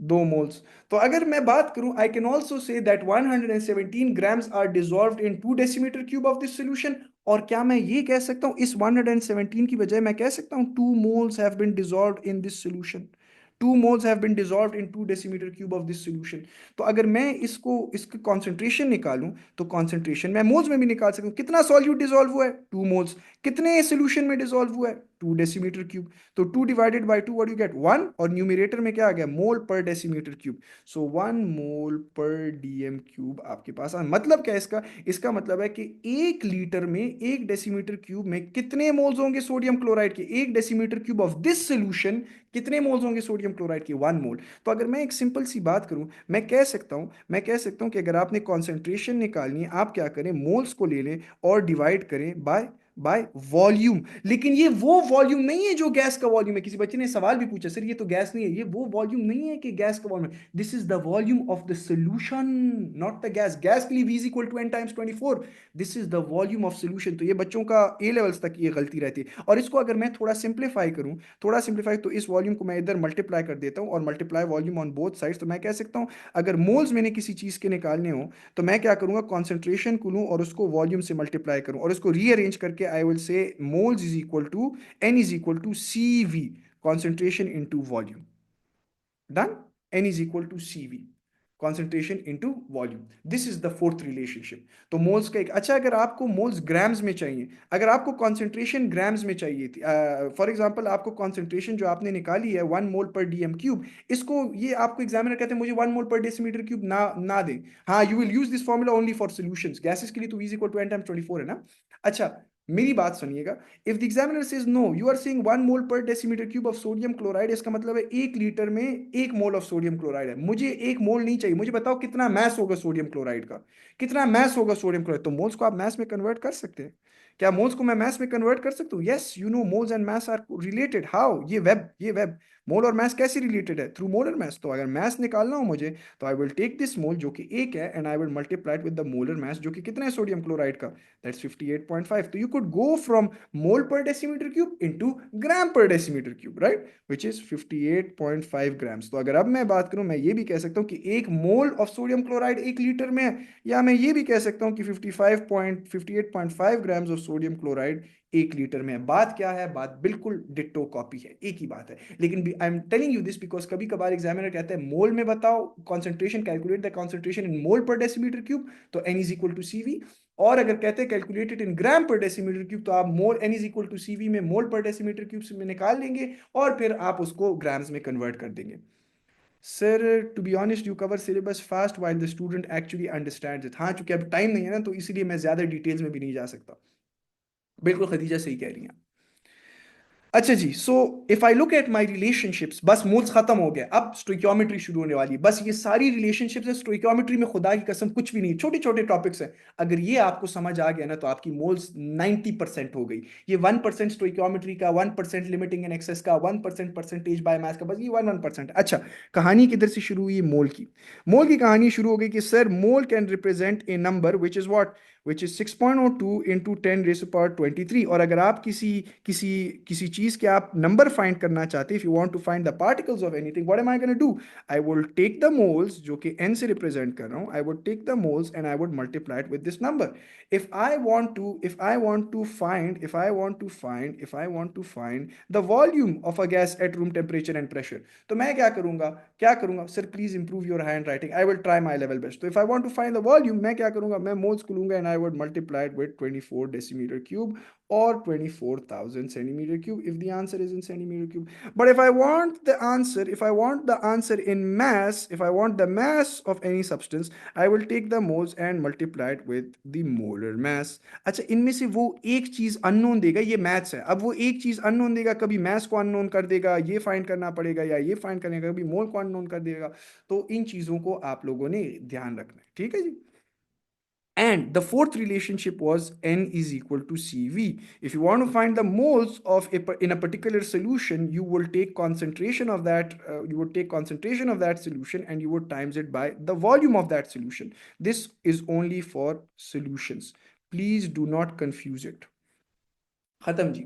2 moles. तो अगर मैं बात करूं, I can also say that 117 grams are dissolved in 2 decimetre cube of this solution. और क्या मैं ये कह सकता हूं, इस 117 की बजाय मैं कह सकता हूं 2 moles have been dissolved in this solution, 2 moles have been dissolved in 2 decimetre cube of this solution. तो अगर मैं इसकी कॉन्सेंट्रेशन निकालूं, तो कॉन्सेंट्रेशन मैं मोल्स में भी निकाल सकता हूं। कितना सॉल्यूट डिसॉल्व हुआ है? 2 मोल्स। कितने सोल्यूशन में डिसॉल्व हुआ है? 2 डेसीमीटर क्यूब। तो 2 divided by 2, what you gate? 1। और न्यूमिरेटर में क्या आ गया? मोल पर डेसीमीटर क्यूब। सो 1 मोल पर डीएम क्यूब आपके पास मतलब क्या है इसका? इसका मतलब है कि 1 लीटर में 1 डेसीमीटर क्यूब में कितने मोल्स होंगे सोडियम क्लोराइड के? 1 decimetre cube of this solution कितने मोल्स होंगे सोडियम क्लोराइड के? 1 मोल। तो अगर मैं एक सिंपल सी बात करूं, मैं कह सकता हूं कि अगर आपने कॉन्सेंट्रेशन निकालनी है, आप क्या करें? मोल्स को ले लें और डिवाइड करें बाय वॉल्यूम। लेकिन ये वो वॉल्यूम नहीं है जो गैस का वॉल्यूम है। किसी बच्चे ने सवाल भी पूछा, सर ये तो गैस नहीं है, ये वो वॉल्यूम नहीं है कि गैस का वॉल्यूम है। This is the volume of the solution, not the gas. Gas के लिए V is equal to n times 24, this is the volume of solution. तो ये बच्चों का ए लेवल्स तक ये गलती रहती है। और इसको अगर मैं थोड़ा सिंप्लीफाई करूं, तो इस वॉल्यूम को मैं इधर मल्टीप्लाई कर देता हूं और multiply volume on both sides. तो मैं कह सकता हूं अगर मोल्स मैंने किसी चीज के निकालने हो, तो मैं क्या करूंगा? कॉन्सेंट्रेशन को लूं और उसको वॉल्यूम से मल्टीप्लाई करूं और उसको रीअरेंज करके I will say moles is equal to n is equal to CV, concentration into volume. Done? n is equal to CV, concentration into volume। This is the fourth relationship. तो moles का एक, अच्छा अगर आपको moles grams में चाहिए, अगर आपको कॉन्सेंट्रेशन ग्राम्स में चाहिए थी, फॉर एग्जांपल आपको कॉन्सेंट्रेशन जो आपने निकाली है 1 मोल पर डीएम क्यूब, इसको ये आपको एग्जामिनर कहते हैं मुझे 1 मोल पर डेसीमीटर क्यूब ना दें। हाँ, you will use this formula only for solutions. Gases के लिए तो V is equal to n times 24 है ना। अच्छा, मेरी बात सुनिएगा। If the examiner says no, you are saying 1 mole पर decimetre cube of sodium chloride, इसका मतलब है 1 लीटर में 1 मोल ऑफ सोडियम क्लोराइड है। मुझे 1 मोल नहीं चाहिए, मुझे बताओ कितना मैस होगा सोडियम क्लोराइड का? कितना मैस होगा सोडियम क्लोराइड? तो मोल्स को आप मैस में कन्वर्ट कर सकते हैं। क्या मोल्स को मैं मैस में कन्वर्ट कर सकता हूँ? Yes, you know moles and mass are related. How? ये वेब मोल और मैस कैसे रिलेटेड है? Through molar mass. तो अगर मैस निकालना हो मुझे, तो I will take this mole जो कि 1 है, and I will multiply it with the molar mass जो कि कितना है सोडियम क्लोराइड का? दैट्स 58.5। तो यू कुड गो फ्रॉम मोल पर डेसीमीटर क्यूब इनटू ग्राम पर decimetre cube, right, which is 58.5 grams. तो अगर अब मैं बात करूं, मैं ये भी कह सकता हूं कि 1 mole of sodium chloride 1 litre में है, या मैं ये भी कह सकता हूं कि 58.5 grams of sodium chloride 1 litre में है। बात क्या है? बात बिल्कुल डिट्टो कॉपी है, एक ही बात है। लेकिन I am telling you this because कभी कभार एग्जामिनर कहते हैं मोल में बताओ concentration, calculate the concentration in mole पर डेसीमीटर क्यूब, तो n is equal to CV। और अगर कहते हैं कैलकुलेटेड इन ग्राम पर डेसीमीटर क्यूब, तो आप mole n is equal to CV में मोल पर डेसीमीटर क्यूब में निकाल लेंगे और फिर आप उसको ग्राम्स में कन्वर्ट कर देंगे। Sir to be honest you cover syllabus fast while the student actually understands it. हाँ, चूंकि अब टाइम नहीं है ना, तो इसलिए मैं ज्यादा डिटेल्स में भी नहीं जा सकता। बिल्कुल खदीजा सही कह रही हैं। अच्छा जी, so if I look at my relationships, बस मोल्स खत्म हो गया, अब स्टोइकियोमेट्री शुरू होने वाली है। बस ये सारी रिलेशनशिप्स है स्टोइकियोमेट्री में, खुदा की कसम कुछ भी नहीं, छोटे छोटे टॉपिक्स हैं। अगर ये आपको समझ आ गया ना, तो आपकी मोल्स 90% हो गई। ये 1% स्टोइकियोमेट्री का, 1% लिमिटिंग एंड एक्सेस का, 1% परसेंटेज बाय मास का, बस ये 1%। अच्छा, कहानी किधर से शुरू हुई? मोल की। मोल की कहानी शुरू हो गई कि sir mole can represent a number which is what, which is 6.02 into 10⁻23। और अगर आप किसी किसी किसी चीज के आप नंबर फाइंड करना चाहते हैं, if you want to find the particles of anything, what am I gonna do? I will take the moles, जो कि n से रिप्रेजेंट कर रहा हूं, I would take the moles and I would multiply it with this number. if I want to find the volume of a gas at room temperature and pressure, तो मैं क्या करूंगा sir? Please improve your handwriting, I will try my level best. तो if I want to find the volume, मैं क्या करूंगा? मैं moles को लूंगा and I would multiply it with 24 decimetre cube or 24,000 centimeter cube if the answer is in centimeter cube. But if I want the answer in mass, if I want the mass of any substance, I will take the moles and multiply it with the molar mass. अच्छा, इनमें से वो एक चीज unknown देगा, ये maths है। अब वो एक चीज अननोन देगा, कभी मैथ्स को अननोन कर देगा, ये फाइंड करना पड़ेगा, या ये फाइंड करेगा, कभी मोल को अननोन कर देगा। तो इन चीजों को आप लोगों ने ध्यान रखना है, ठीक है जी। And the fourth relationship was n is equal to CV. If you want to find the moles of in a particular solution, you will take concentration of that. You would take concentration of that solution and you would times it by the volume of that solution. This is only for solutions. Please do not confuse it. खत्म जी।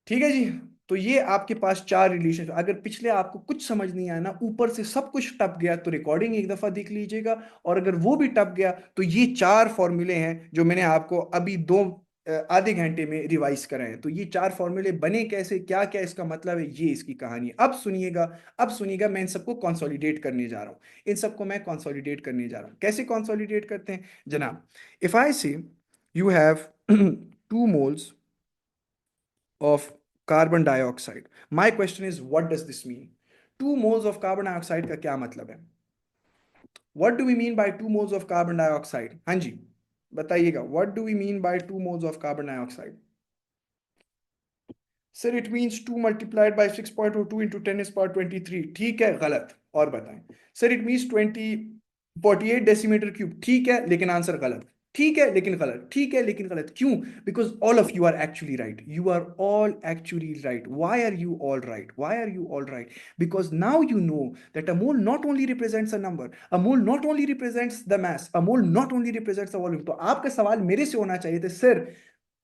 ठीक है जी। तो ये आपके पास 4 relation. अगर पिछले आपको कुछ समझ नहीं आया ना, ऊपर से सब कुछ टप गया, तो रिकॉर्डिंग एक दफा देख लीजिएगा। और अगर वो भी टप गया, तो ये 4 फॉर्मूले हैं जो मैंने आपको अभी आधे घंटे में रिवाइज कराए हैं। तो ये 4 फॉर्मूले बने कैसे, क्या क्या इसका मतलब है, ये इसकी कहानी है। अब सुनिएगा, मैं इन सबको कंसोलिडेट करने जा रहा हूँ। इन सबको मैं कंसोलिडेट करने जा रहा हूँ। कैसे कंसोलिडेट करते हैं जनाब? इफ आई से you have 2 moles of carbon dioxide. My question is, what does this mean? 2 moles of carbon dioxide का क्या मतलब है? What do we mean by 2 moles of carbon dioxide? हाँ जी, बताइएगा, what do we mean by 2 moles of carbon dioxide? Sir it means 2 multiplied by 6.02 into 10⁻23। ठीक है, गलत। और बताएं। Sir it means 48 decimetre cube. ठीक है, लेकिन आंसर गलत। ठीक है लेकिन गलत, ठीक है लेकिन गलत। क्यों? Because all of you are actually right, you are all actually right. Why are you all right? Why are you all right? Because now you know that a mole not only represents a number, a mole not only represents the mass, a mole not only represents the volume। तो आपका सवाल मेरे से होना चाहिए था, sir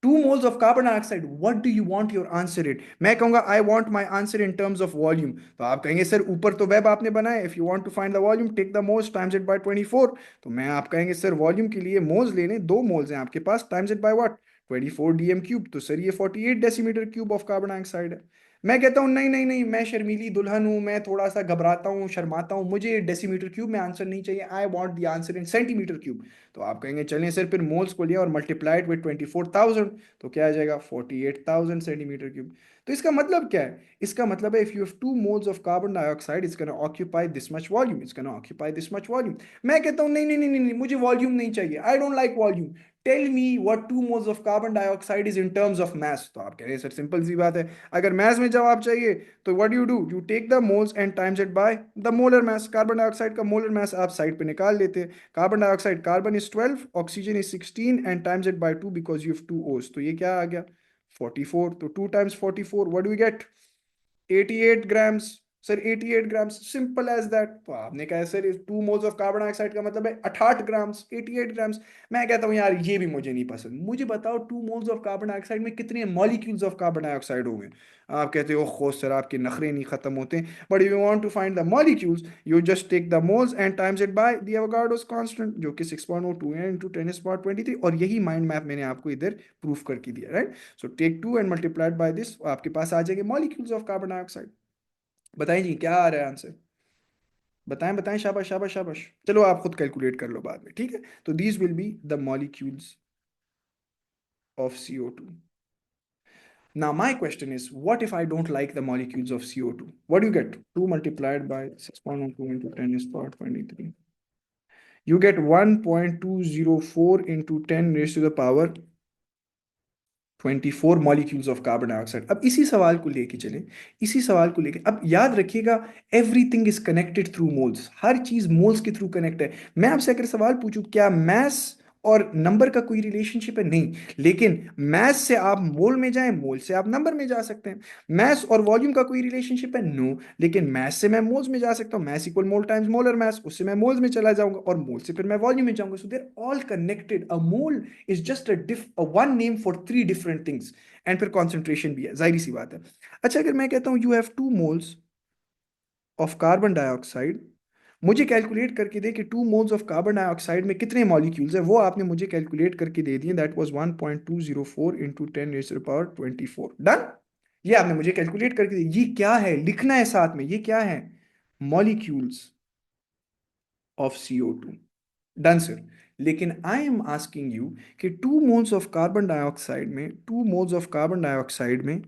2 moles of carbon dioxide, what do you want your answer in? मैं कहूंगा I want my answer in terms of volume। तो आप कहेंगे सर ऊपर तो वेब आपने बनाया, if you want to find the volume take the moles times it by 24। तो मैं आप कहेंगे सर वॉल्यूम के लिए मोल्स ले लें, 2 मोल्स हैं आपके पास, times it by what, 24 dm cube. तो सर ये 48 decimetre cube of carbon dioxide है। मैं कहता हूँ नहीं नहीं नहीं, मैं शर्मीली दुल्हन हूँ, मैं थोड़ा सा घबराता हूँ, शर्माता हूँ, मुझे डेसीमीटर क्यूब में आंसर नहीं चाहिए, I want the answer in centimetre cube. तो आप कहेंगे चलें सर, फिर मोल्स को लिया और मल्टीप्लाइड विद 24,000, तो क्या आ जाएगा 48,000 सेंटीमीटर क्यूब। तो इसका मतलब क्या है? इसका मतलब है if you have 2 moles of carbon dioxide, it's gonna occupy this much volume, it's gonna occupy this much volume. मैं कहता हूँ नहीं नहीं नहीं नहीं, मुझे वॉल्यूम नहीं चाहिए, I don't like volume, tell me what 2 moles of carbon dioxide is in terms of mass. तो आप कह रहे हैं सर सिंपल सी बात है, अगर मास में जवाब चाहिए तो what you do, you take the moles and times it by the molar mass. Carbon dioxide का मोलर मास आप साइड पे निकाल लेते हैं। Carbon dioxide, carbon is 12, oxygen is 16 and times it by 2 because you have 2 O's। तो ये क्या आ गया 44। तो 2 times 44 what do we get 88 grams। Sir 88 grams, simple as that. तो आपने कहा sir 2 moles of carbon dioxide का मतलब है 68 ग्राम्स, 88 ग्राम्स। मैं कहता हूँ यार ये भी मुझे नहीं पसंद, मुझे बताओ 2 मोल्स ऑफ कार्बन डाइऑक्साइड में कितने मॉलिक्यूल्स ऑफ कार्बन डाइऑक्साइड होंगे। आप कहते हो खो सर आपके नखरे नहीं खत्म होते, but if you want to find the molecules you just take the moles and times it by the Avogadro's constant जो कि 6.02 है इंटू 10 पावर 23, और यही माइंड मैप मैंने आपको इधर प्रूफ करके दिया, right. So take 2 and multiplied by this, आपके पास आ जाएंगे मॉलिक्यूल्स ऑफ कार्बन डाइऑक्साइड। बताइए जी क्या आ रहा है आंसर, बताएं बताएं, शाबाश शाबाश शाबाश। चलो आप खुद कैलकुलेट कर लो बाद में, ठीक है। तो these will be the molecules of CO2। Now my question is, what if I don't like the molecules of CO2? What do you get? 2 multiplied by 6.02 into 10 is power 23. You get 1.204 into 10 raised to the power 24 molecules of carbon dioxide. अब इसी सवाल को लेके चले, इसी सवाल को लेके अब याद रखिएगा, everything is connected through moles, हर चीज मोल्स के थ्रू कनेक्ट है। मैं आपसे अगर सवाल पूछूं क्या मैस और नंबर का कोई रिलेशनशिप है, नहीं, लेकिन मैस से आप मोल में जाएं, मोल से आप नंबर में जा सकते हैं। मैस और वॉल्यूम का कोई रिलेशनशिप है, नो, लेकिन मैस से मैं मोल्स में जा सकता हूँ, mess equal mole times molar mess, उससे मैं मोल्स में चला जाऊंगा और मोल से फिर मैं वॉल्यूम में जाऊंगा। So they're all connected, a mole is just a one name for three different things। And फिर कॉन्सेंट्रेशन भी है, जाहिर सी बात है। अच्छा अगर मैं कहता हूं you have 2 moles of carbon dioxide, मुझे कैलकुलेट करके दे कि 2 मोल्स ऑफ कार्बन डाइऑक्साइड में कितने मॉलिक्यूल्स है, वो आपने मुझे कैलकुलेट करके दे दिए। That was 1.204 into 10 raised to the power 24, done. ये आपने मुझे कैलकुलेट करके दी, ये क्या है लिखना है साथ में, ये क्या है, molecules of CO2, done sir. लेकिन आई एम आस्किंग यू कि 2 मोल्स ऑफ कार्बन डाइऑक्साइड में, 2 मोल्स ऑफ कार्बन डाइऑक्साइड में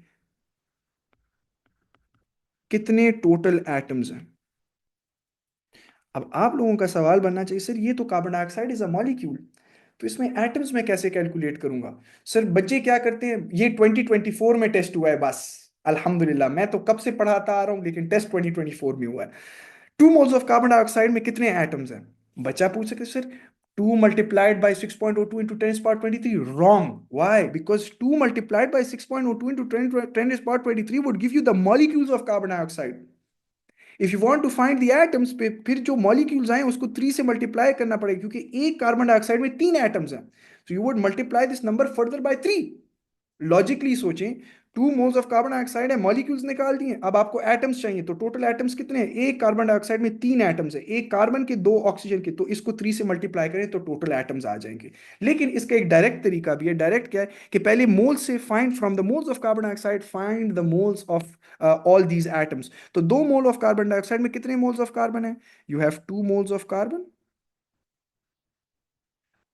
कितने टोटल एटम्स हैं। अब आप लोगों का सवाल बनना चाहिए सर ये तो carbon dioxide is a molecule, तो इसमें एटम्स में कैसे कैलकुलेट करूंगा। सर बच्चे क्या करते हैं, ये 2024 में टेस्ट हुआ है बस, अल्हम्दुलिल्लाह, मैं तो कब से पढ़ाता आ रहा हूं लेकिन टेस्ट 2024 में हुआ है। 2 मोल्स ऑफ कार्बन डाइऑक्साइड में कितने एटम्स हैं। बच्चा पूछ सकते sir 2 multiplied by 6.02 into 10 is power 23, wrong, why, because 2 multiplied by 6.02 into 10 is power 23 would give you the molecules of carbon dioxide। If you want to find the atoms पे फिर जो molecules आए उसको 3 से मल्टीप्लाई करना पड़ेगा, क्योंकि एक कार्बन डाइऑक्साइड में 3 एटम्स हैं, so you would multiply this number further bye 3। Logically सोचें, 2 मोल्स ऑफ कार्बन डाइऑक्साइड है, मॉलिक्यूल्स निकाल दिए, अब आपको एटम्स चाहिए, तो टोटल एटम्स कितने हैं, एक कार्बन डाइऑक्साइड में 3 एटम्स है, एक कार्बन के 2 ऑक्सीजन के, तो इसको 3 से मल्टीप्लाई करें तो टोटल एटम्स आ जाएंगे। लेकिन इसका एक डायरेक्ट तरीका भी है। डायरेक्ट क्या है कि पहले मोल्स से find from the moles of carbon dioxide find the moles of all these atoms. तो 2 मोल ऑफ कार्बन डाइऑक्साइड में कितने मोल्स ऑफ कार्बन है, you have 2 moles of carbon,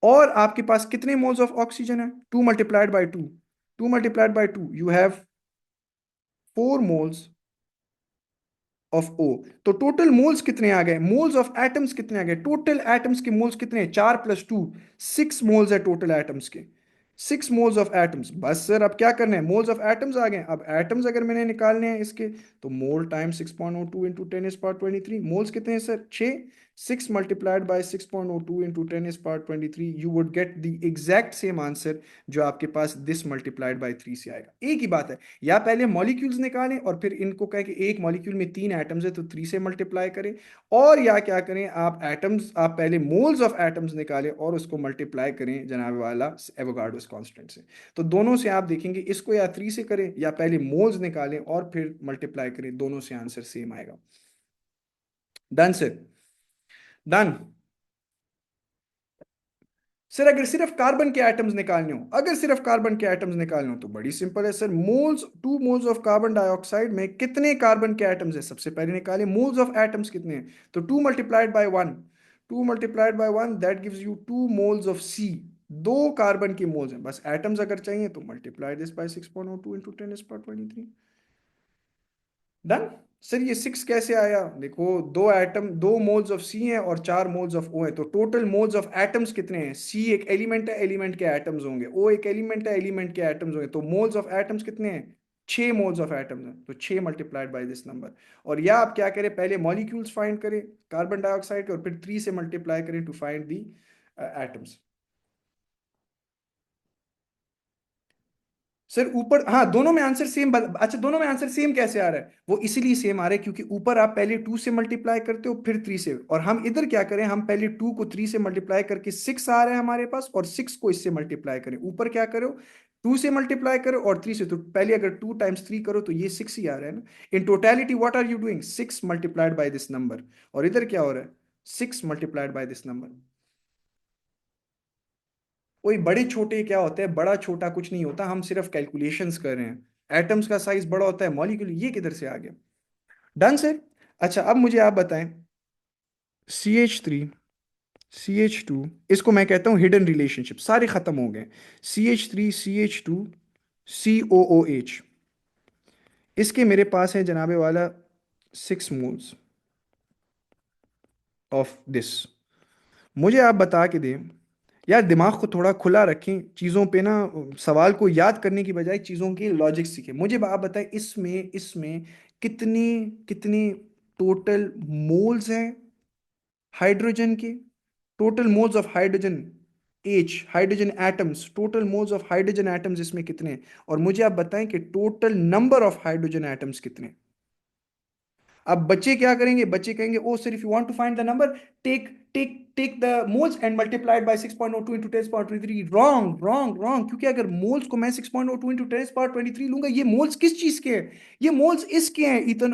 और आपके पास कितने मोल्स ऑफ ऑक्सीजन है, 2 multiplied by 2, 2 multiplied by 2 you have 4 moles of O। तो total moles कितने आ गए, मोल्स ऑफ एटम्स कितने आ गए, टोटल एटम्स के मोल्स कितने हैं, 4 + 2 6 मोल्स है टोटल एटम्स के, 6 मोल्स ऑफ एटम्स। बस सर अब क्या करना है, मोल्स ऑफ एटम्स आ गए, अब एटम्स अगर मैंने निकालने हैं इसके, तो mole time 6.02 into 10 is power 23, moles कितने हैं sir 6, 6 multiplied by 6.02 into 10 is power 23, you would get the exact same answer जो आपके पास दिस मल्टीप्लाइड बाय 3 से आएगा। एक ही बात है, या पहले मॉलिक्यूल्स निकालें और फिर इनको कहें कि एक मॉलिक्यूल में 3 एटम्स है तो 3 से मल्टीप्लाई करें, और या क्या करें आप एटम्स, आप पहले मोल्स ऑफ एटम्स निकालें और उसको मल्टीप्लाई करें जनाब वाला एवोगाड्रोस कांस्टेंट से। तो दोनों से आप देखेंगे इसको या 3 से करें या पहले मोल्स निकालें और फिर मल्टीप्लाई करें, दोनों से आंसर सेम आएगा। Done sir, done. सर अगर सिर्फ कार्बन के एटम्स निकालने हो, अगर सिर्फ कार्बन के एटम्स निकालने हो तो बड़ी सिंपल है sir, moles, 2 moles of carbon dioxide में कितने कार्बन के एटम्स है, सबसे पहले निकालें मोल्स ऑफ एटम्स कितने हैं, तो 2 multiplied by 1, 2 multiplied by 1 that gives you 2 moles of C। 2 carbon के मोल्स हैं, बस एटम्स अगर चाहिए तो multiply this by 6.02 into 10 is power 23, done. Sir ये 6 कैसे आया, देखो दो एटम, 2 मोल्स ऑफ सी हैं और 4 मोल्स ऑफ ओ है, तो टोटल मोल्स ऑफ एटम्स कितने हैं, सी एक एलिमेंट है, एलिमेंट के एटम्स होंगे, ओ एक एलिमेंट है, एलिमेंट के एटम्स होंगे, तो मोल्स ऑफ एटम्स कितने हैं, 6 मोल्स ऑफ एटम्स हैं, तो 6 मल्टीप्लाइड बाय दिस नंबर। और या आप क्या करें, पहले मॉलिक्यूल्स फाइंड करें कार्बन डाइऑक्साइड के और फिर 3 से मल्टीप्लाई करें to find the atoms. Sir ऊपर, हाँ दोनों में आंसर सेम। अच्छा दोनों में आंसर सेम कैसे आ रहा है? वो इसीलिए सेम आ रहा है क्योंकि ऊपर आप पहले 2 से मल्टीप्लाई करते हो फिर 3 से, और हम इधर क्या करें, हम पहले 2 को 3 से मल्टीप्लाई करके 6 आ रहा है हमारे पास, और 6 को इससे मल्टीप्लाई करें। ऊपर क्या करो, 2 से मल्टीप्लाई करो और 3 से, तो पहले अगर 2 टाइम्स 3 करो तो ये 6 ही आ रहा है ना। In totality what are you doing, 6 multiplied by this number, और इधर क्या हो रहा है, 6 मल्टीप्लाइड बाय दिस नंबर। कोई बड़े छोटे क्या होते हैं, बड़ा छोटा कुछ नहीं होता, हम सिर्फ कैलकुलेशंस कर रहे हैं। एटम्स का साइज बड़ा होता है, मॉलिक्यूल ये किधर से आ गया। Done sir. अच्छा अब मुझे आप बताएं, CH3 CH2, इसको मैं कहता हूं हिडन रिलेशनशिप, सारे खत्म हो गए। CH3 CH2 COOH, इसके मेरे पास है जनाबे वाला 6 मोल्स ऑफ दिस। मुझे आप बता के दें, यार दिमाग को थोड़ा खुला रखें चीज़ों पे ना, सवाल को याद करने की बजाय चीज़ों की लॉजिक सीखें। मुझे आप बताएं इसमें इसमें कितने कितने टोटल मोल्स हैं हाइड्रोजन के, total moles of hydrogen, H hydrogen atoms, total moles of hydrogen atoms इसमें कितने हैं? और मुझे आप बताएं कि total number of hydrogen atoms कितने हैं? अब बच्चे क्या करेंगे, बच्चे कहेंगे oh sir if you want to find the number, take take take the moles and multiplied by 6.02 into 10 power 23। Wrong wrong wrong, क्योंकि अगर मोल्स को मैं 6.02 into 10 power 23 लूंगा, ये मोल्स किस चीज के हैं, ये मोल्स इसके हैं, इथन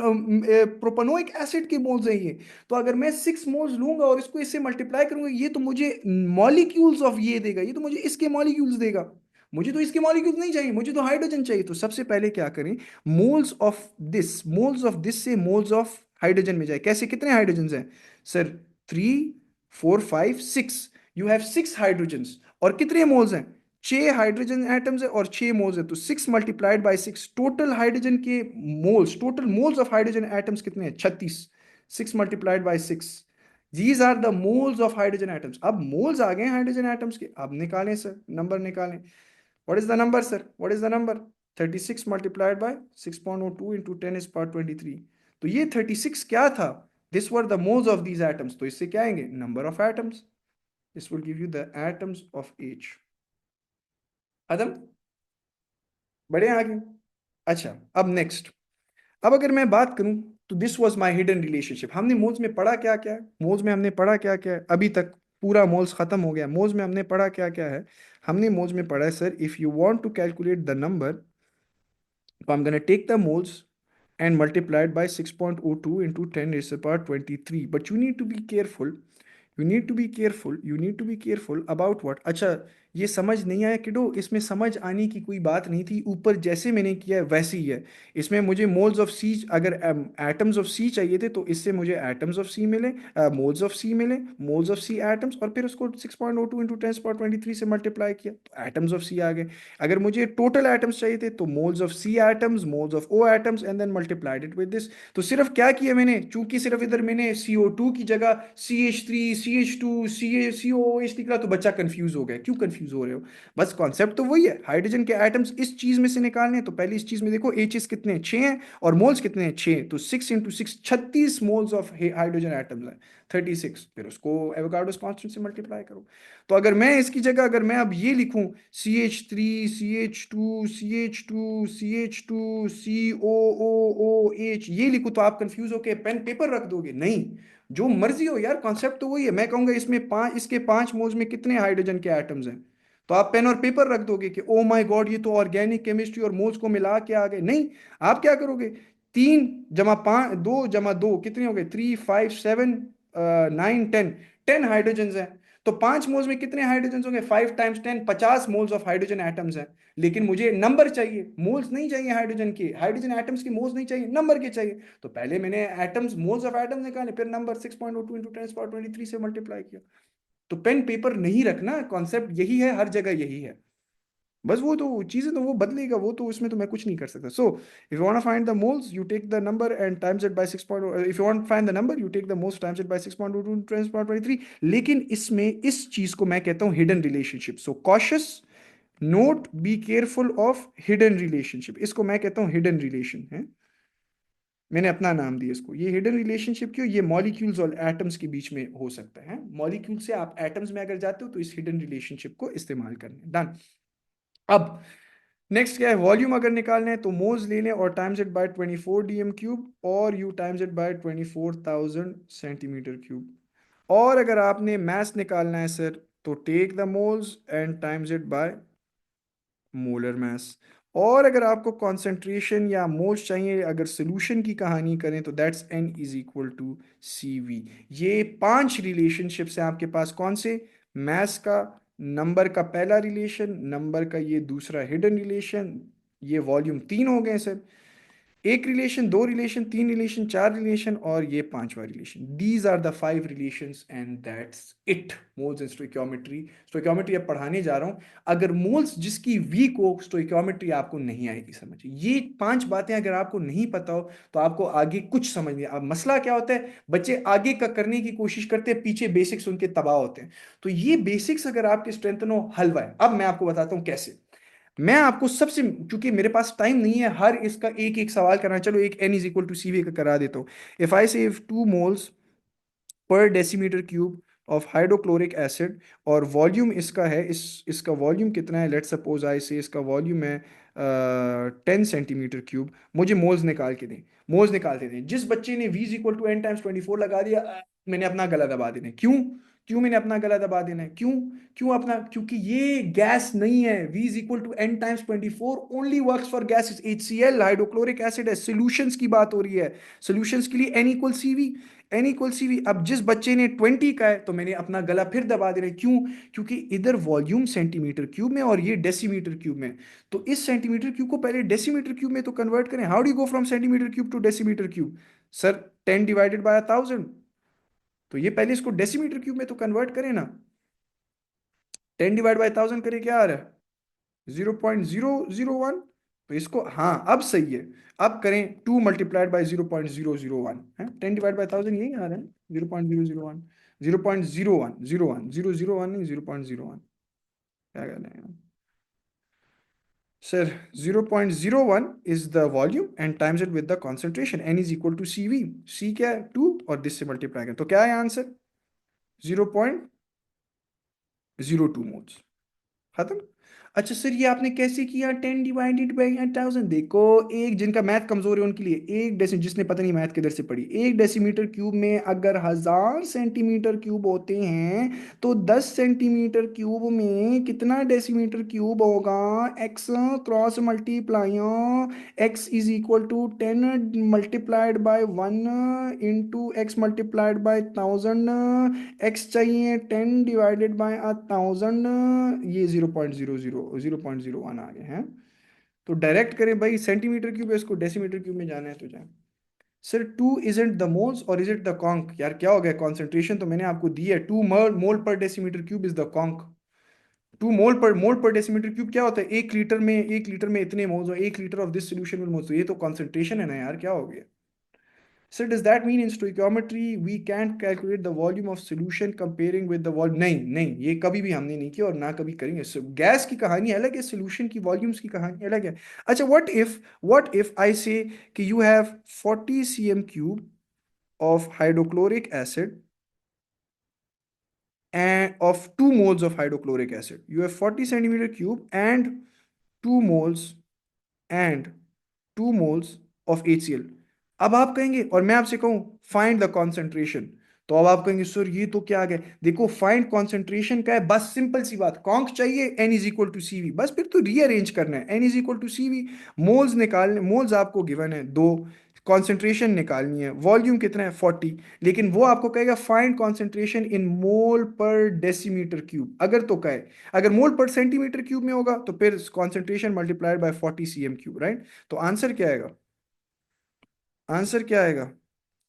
प्रोपेनोइक एसिड के मोल्स हैं ये। तो अगर मैं 6 मोल्स लूंगा और इसको इससे मल्टीप्लाई करूंगा, ये तो मुझे मॉलिक्यूल्स ऑफ ये देगा, ये तो मुझे इसके मॉलिक्यूल्स देगा। मुझे तो इसके मॉलिक्यूल्स नहीं चाहिए, मुझे तो हाइड्रोजन चाहिए। तो सबसे पहले क्या करें, मोल्स ऑफ दिस से मोल्स ऑफ हाइड्रोजन में जाए। कैसे, कितने हाइड्रोजन हैं सर? 3 4 5 6, you have 6 hydrogen. और कितने मोल्स हैं? 6 हाइड्रोजन एटम्स है और 6 मोल्स है, तो 6 × 6, टोटल हाइड्रोजन के moles, total moles of hydrogen atoms कितने हैं? 36। 6 × 6, these are the moles of hydrogen atoms. अब मोल्स आ गए हाइड्रोजन एटम्स के, अब निकालें सर, नंबर निकालें। What is the number, sir? What is the number? 36 multiplied by 6.02 into 10 is power 23। तो ये 36 क्या था? This were the moles of these atoms। तो इससे क्या आएंगे? Number of atoms। This will give you the atoms of H। खत्म, बढ़े आगे। अच्छा अब नेक्स्ट, अब अगर मैं बात करूं, तो this was my hidden relationship. हमने मोल्स में पढ़ा क्या क्या है, मोल्स में हमने पढ़ा क्या क्या है अभी तक? पूरा मोल्स खत्म हो गया। मोल्स में हमने पढ़ा क्या क्या है? हमने मोल्स में पढ़ा है sir, if you want to calculate the number, so I'm going to take the moles and multiply it by 6.02 into 10 raised to the power 23। But you need to be careful, you need to be careful, you need to be careful about what। अच्छा ये समझ नहीं आया किडो, इसमें समझ आने की कोई बात नहीं थी, ऊपर जैसे मैंने किया है वैसे ही है। इसमें मुझे मोल्स ऑफ सी, अगर एटम्स ऑफ सी चाहिए थे तो इससे मुझे एटम्स ऑफ सी मिले, मोल्स ऑफ सी मिले, मोल्स ऑफ सी एटम्स, और फिर उसको 6.02 इंटू 10 पावर 23 से मल्टीप्लाई किया तो एटम्स ऑफ सी आ गए। अगर मुझे टोटल एटम्स चाहिए थे तो moles of C atoms, moles of O atoms, and then multiplied it with this. तो सिर्फ क्या किया मैंने, चूंकि सिर्फ इधर मैंने CO2 की जगह CH3 CH2 COOH लिखा, तो बच्चा कंफ्यूज हो गया। क्यों कंफ्यूज हो रहे हो? बस कॉन्सेप्ट तो वही है, हाइड्रोजन के एटम्स इस चीज में से निकालने हैं। तो पहले इस चीज में देखो, एचएस कितने हैं? 6 हैं, और मोल्स कितने हैं? 6। तो 6 × 6 36 मोल्स ऑफ हाइड्रोजन एटम्स है, 36। फिर उसको एवोगाड्रोस कांस्टेंट से मल्टीप्लाई करो। तो अगर मैं इसकी जगह, अगर मैं अब ये लिखूं CH3 CH2 CH2 CH2 COOOH, ये लिखूं, तो आप कंफ्यूज होके पेन पेपर रख दोगे? नहीं, जो मर्जी हो यार, कॉन्सेप्ट तो वही है। मैं कहूंगा इसमें 5, इसके 5 मोल्स में कितने हाइड्रोजन के एटम्स हैं, तो आप पेन और पेपर रख दोगे कि ओ माय गॉड ये तो ऑर्गेनिक केमिस्ट्री और मोल्स को मिला के आ गए। नहीं, आप क्या करोगे, 3 × 5, 2 × 2 कितने हो गए? 3 5 7 9 10, 10 हाइड्रोजन हैं। तो 5 मोल्स में कितने हाइड्रोजन होंगे? 5 × 10, 50 मोल्स ऑफ हाइड्रोजन एटम्स हैं। लेकिन मुझे नंबर चाहिए, मोल्स नहीं चाहिए हाइड्रोजन के, हाइड्रोजन एटम्स के मोल्स नहीं चाहिए, नंबर के चाहिए। तो पहले मैंने एटम्स, मोल्स ऑफ एटम्स निकाले, फिर नंबर 6.02 इंटू 10 पावर 23 से मल्टीप्लाई किया। तो पेन पेपर नहीं रखना, कॉन्सेप्ट यही है, हर जगह यही है। बस वो तो चीजें तो वो बदलेगा, वो तो उसमें तो मैं कुछ नहीं कर सकता। So if you want to find the moles, you take the number and times it by 6 if you want to find the number, you take the moles times it by 6.22 10 power 23। लेकिन इसमें इस चीज को मैं कहता हूं hidden relationship. So cautious, note, be careful of hidden relationship, इसको मैं कहता हूं हिडन रिलेशन है। मैंने अपना नाम दिया इसको, ये हिडन रिलेशनशिप क्यों? ये मॉलिक्यूल्स और एटम्स के बीच में हो सकता है। मॉलिक्यूल से आप एटम्स में अगर जाते हो तो इस हिडन रिलेशनशिप को इस्तेमाल करना। डन। अब नेक्स्ट क्या है, वॉल्यूम अगर निकालना है तो मोल्स ले लें और टाइम्स इट बाय 24 dm³ और you times it bye 24,000 cm³ और अगर आपने मास निकालना है सर तो take the moles and times it by molar mass. और अगर आपको कॉन्सेंट्रेशन या मोल्स चाहिए, अगर सोल्यूशन की कहानी करें तो that's n is equal to C V. ये 5 रिलेशनशिप्स हैं आपके पास, कौन से? मैथ का, नंबर का पहला रिलेशन, नंबर का ये दूसरा हिडन रिलेशन, ये वॉल्यूम 3 हो गए सर। एक रिलेशन, दो रिलेशन, तीन रिलेशन, चार रिलेशन और ये पांचवा relation. These are the 5 relations and that's it. Moles in stoichiometry. Stoichiometry अब पढ़ाने जा रहा हूं। अगर मोल्स जिसकी वीक हो, स्टोइकियोमेट्री आपको नहीं आएगी समझ। ये 5 बातें अगर आपको नहीं पता हो तो आपको आगे कुछ समझ नहीं। अब मसला क्या होता है, बच्चे आगे का करने की कोशिश करते हैं, पीछे बेसिक्स उनके तबाह होते हैं। तो ये बेसिक्स अगर आपके स्ट्रेंथन हो, हलवा है। अब मैं आपको बताता हूं कैसे। मैं आपको सबसे, क्योंकि मेरे पास टाइम नहीं है हर इसका एक एक सवाल करना, चलो एक n is equal to C V का करा देता हूँ। इफ आई से 2 moles पर decimetre cube of hydrochloric acid और वॉल्यूम इसका है, इसका वॉल्यूम कितना है, लेट्स सपोज आई से इसका वॉल्यूम है 10 cm³। मुझे मोल्स निकाल के दें, मोल्स निकाल के दें। जिस बच्चे ने v is equal to n × 24 लगा दिया, मैंने अपना गला दबा देना है। क्यों? क्यों मैंने अपना गला दबा देना है? क्यों? क्यों अपना? क्योंकि ये गैस नहीं है। v is equal to n × 24 only works for gases. HCl hydrochloric acid है, सॉल्यूशंस की बात हो रही है। सॉल्यूशंस के लिए n equal C V, n equal C V. अब जिस बच्चे ने 20 का है तो मैंने अपना गला फिर दबा देना है। क्यों? क्योंकि इधर वॉल्यूम सेंटीमीटर क्यूब में और ये डेसीमीटर क्यूब में। तो इस सेंटीमीटर क्यूब को पहले डेसीमीटर क्यूब में तो कन्वर्ट करें। How do you go from centimetre cube two decimetre cube? Sir 10 divided by 1000। तो ये पहले इसको डेसीमीटर क्यूब में तो कन्वर्ट करें ना। 10 डिवाइड बाय 1000 करें, क्या आ रहा है? 0.001। तो इसको, हाँ अब सही है। अब करें 2 × 10⁻⁻⁻⁻⁻⁻⁻⁻⁻⁻⁻⁻⁻⁻⁻⁻⁻⁻⁻⁻⁻⁻⁻⁻⁻⁻⁻⁻⁻⁻⁻⁻⁻⁻⁻⁻⁻ नहीं 0.01, क्या कहना है sir? 0.01 is the volume and times it with the concentration, n is equal to C V. C क्या है? 2 और दिस से मल्टीप्लाई करें तो क्या है आंसर? 0.02 मोल्स। खत्म। अच्छा सर ये आपने कैसे किया 10 डिवाइडेड बाई 1000? देखो, एक जिनका मैथ कमजोर है उनके लिए, एक डेसी, जिसने पता नहीं मैथ किधर से पढ़ी, एक डेसीमीटर क्यूब में अगर 1000 सेंटीमीटर क्यूब होते हैं तो 10 सेंटीमीटर क्यूब में कितना डेसीमीटर क्यूब होगा? X cross multiply, x is equal to 10 multiplied by 1 into x multiplied by 1000। X चाहिए 10 डिवाइडेड बाय 1000, ये 0.00 0.01 आ गए हैं। तो डायरेक्ट करें भाई, सेंटीमीटर क्यूब है, इसको डेसीमीटर क्यूब में जाना है तो जाए। सर 2 इजंट द मोल्स और इज इट द कॉन्क? यार क्या हो गया, कॉन्सेंट्रेशन तो मैंने आपको दी है, 2 मोल पर decimetre cube is the conc. 2 मोल पर डेसीमीटर क्यूब क्या होता है? 1 लीटर में, 1 लीटर में इतने मोल्स हो, 1 litre of this solution will moles. तो ये तो कॉन्सेंट्रेशन है ना यार, क्या हो गया? So does that mean in stoichiometry we can't calculate the volume of solution comparing with the volume? नहीं नहीं, ये कभी भी हमने नहीं किया और ना कभी करेंगे। So, गैस की कहानी अलग है, सॉल्यूशन की वॉल्यूम्स की कहानी अलग है। अच्छा what if I say कि you have 40 cm cube of hydrochloric acid and of 2 moles of hydrochloric acid. You have 40 centimeter cube and 2 moles and 2 moles of HCl। अब आप कहेंगे और मैं आपसे कहूं फाइंड द कॉन्सेंट्रेशन, तो अब आप कहेंगे सर ये तो क्या आ गया? देखो फाइंड कॉन्सेंट्रेशन का है, बस सिंपल सी बात, कॉन्क चाहिए n is equal to C V, बस फिर तो रीअरेंज करना है, n is equal to C V. Moles निकालने, मोल्स आपको गिवन है 2, कॉन्सेंट्रेशन निकालनी है, वॉल्यूम कितना है 40, लेकिन वो आपको कहेगा फाइंड कॉन्सेंट्रेशन इन मोल पर डेसीमीटर क्यूब। अगर तो कहे, अगर मोल पर सेंटीमीटर क्यूब में होगा तो फिर concentration multiplied by 40 cm cube, right? तो आंसर क्या आएगा? आंसर क्या आएगा?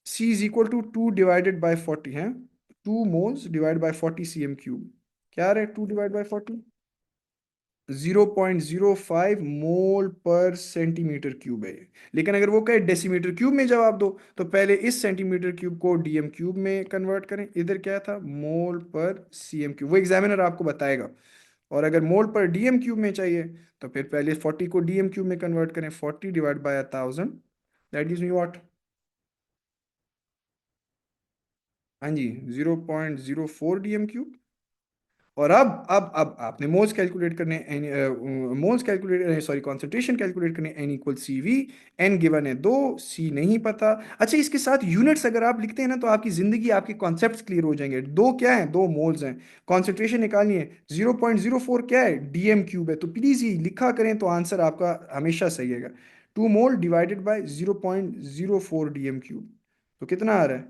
C is equal to 2 divided by 40 है, 2 moles divide by 40 cm cube. क्या आ रहा है 2 डिवाइड बाय 40? 0.05 मोल पर सेंटीमीटर क्यूब है ये। लेकिन अगर वो कहे डेसीमीटर क्यूब में जवाब दो तो पहले इस सेंटीमीटर क्यूब को डीएम क्यूब में कन्वर्ट करें। इधर क्या था, मोल पर सीएम क्यूब, वो एग्जामिनर आपको बताएगा। और अगर मोल पर डीएम क्यूब में चाहिए तो फिर पहले 40 को डीएम क्यूब में कन्वर्ट करें, 40 divide by 1000, that gives me what? हाँ जी, 0.04 डीएम क्यूब। और अब आपने मोल्स कैलकुलेट करने, moles calculate, sorry concentration calculate करने, N equal C V, N given है 2, सी नहीं पता। अच्छा, इसके साथ यूनिट्स अगर आप लिखते हैं ना तो आपकी जिंदगी, आपके कॉन्सेप्ट्स क्लियर हो जाएंगे। दो क्या है, दो मोल्स हैं, कॉन्सेंट्रेशन निकालनी है, 0.04 क्या है, डीएम क्यूब है। तो प्लीज ये लिखा करें तो आंसर आपका हमेशा सही आएगा। 2 मोल डिवाइडेड बाय 0.04 डीएम क्यूब, तो कितना आ रहा है,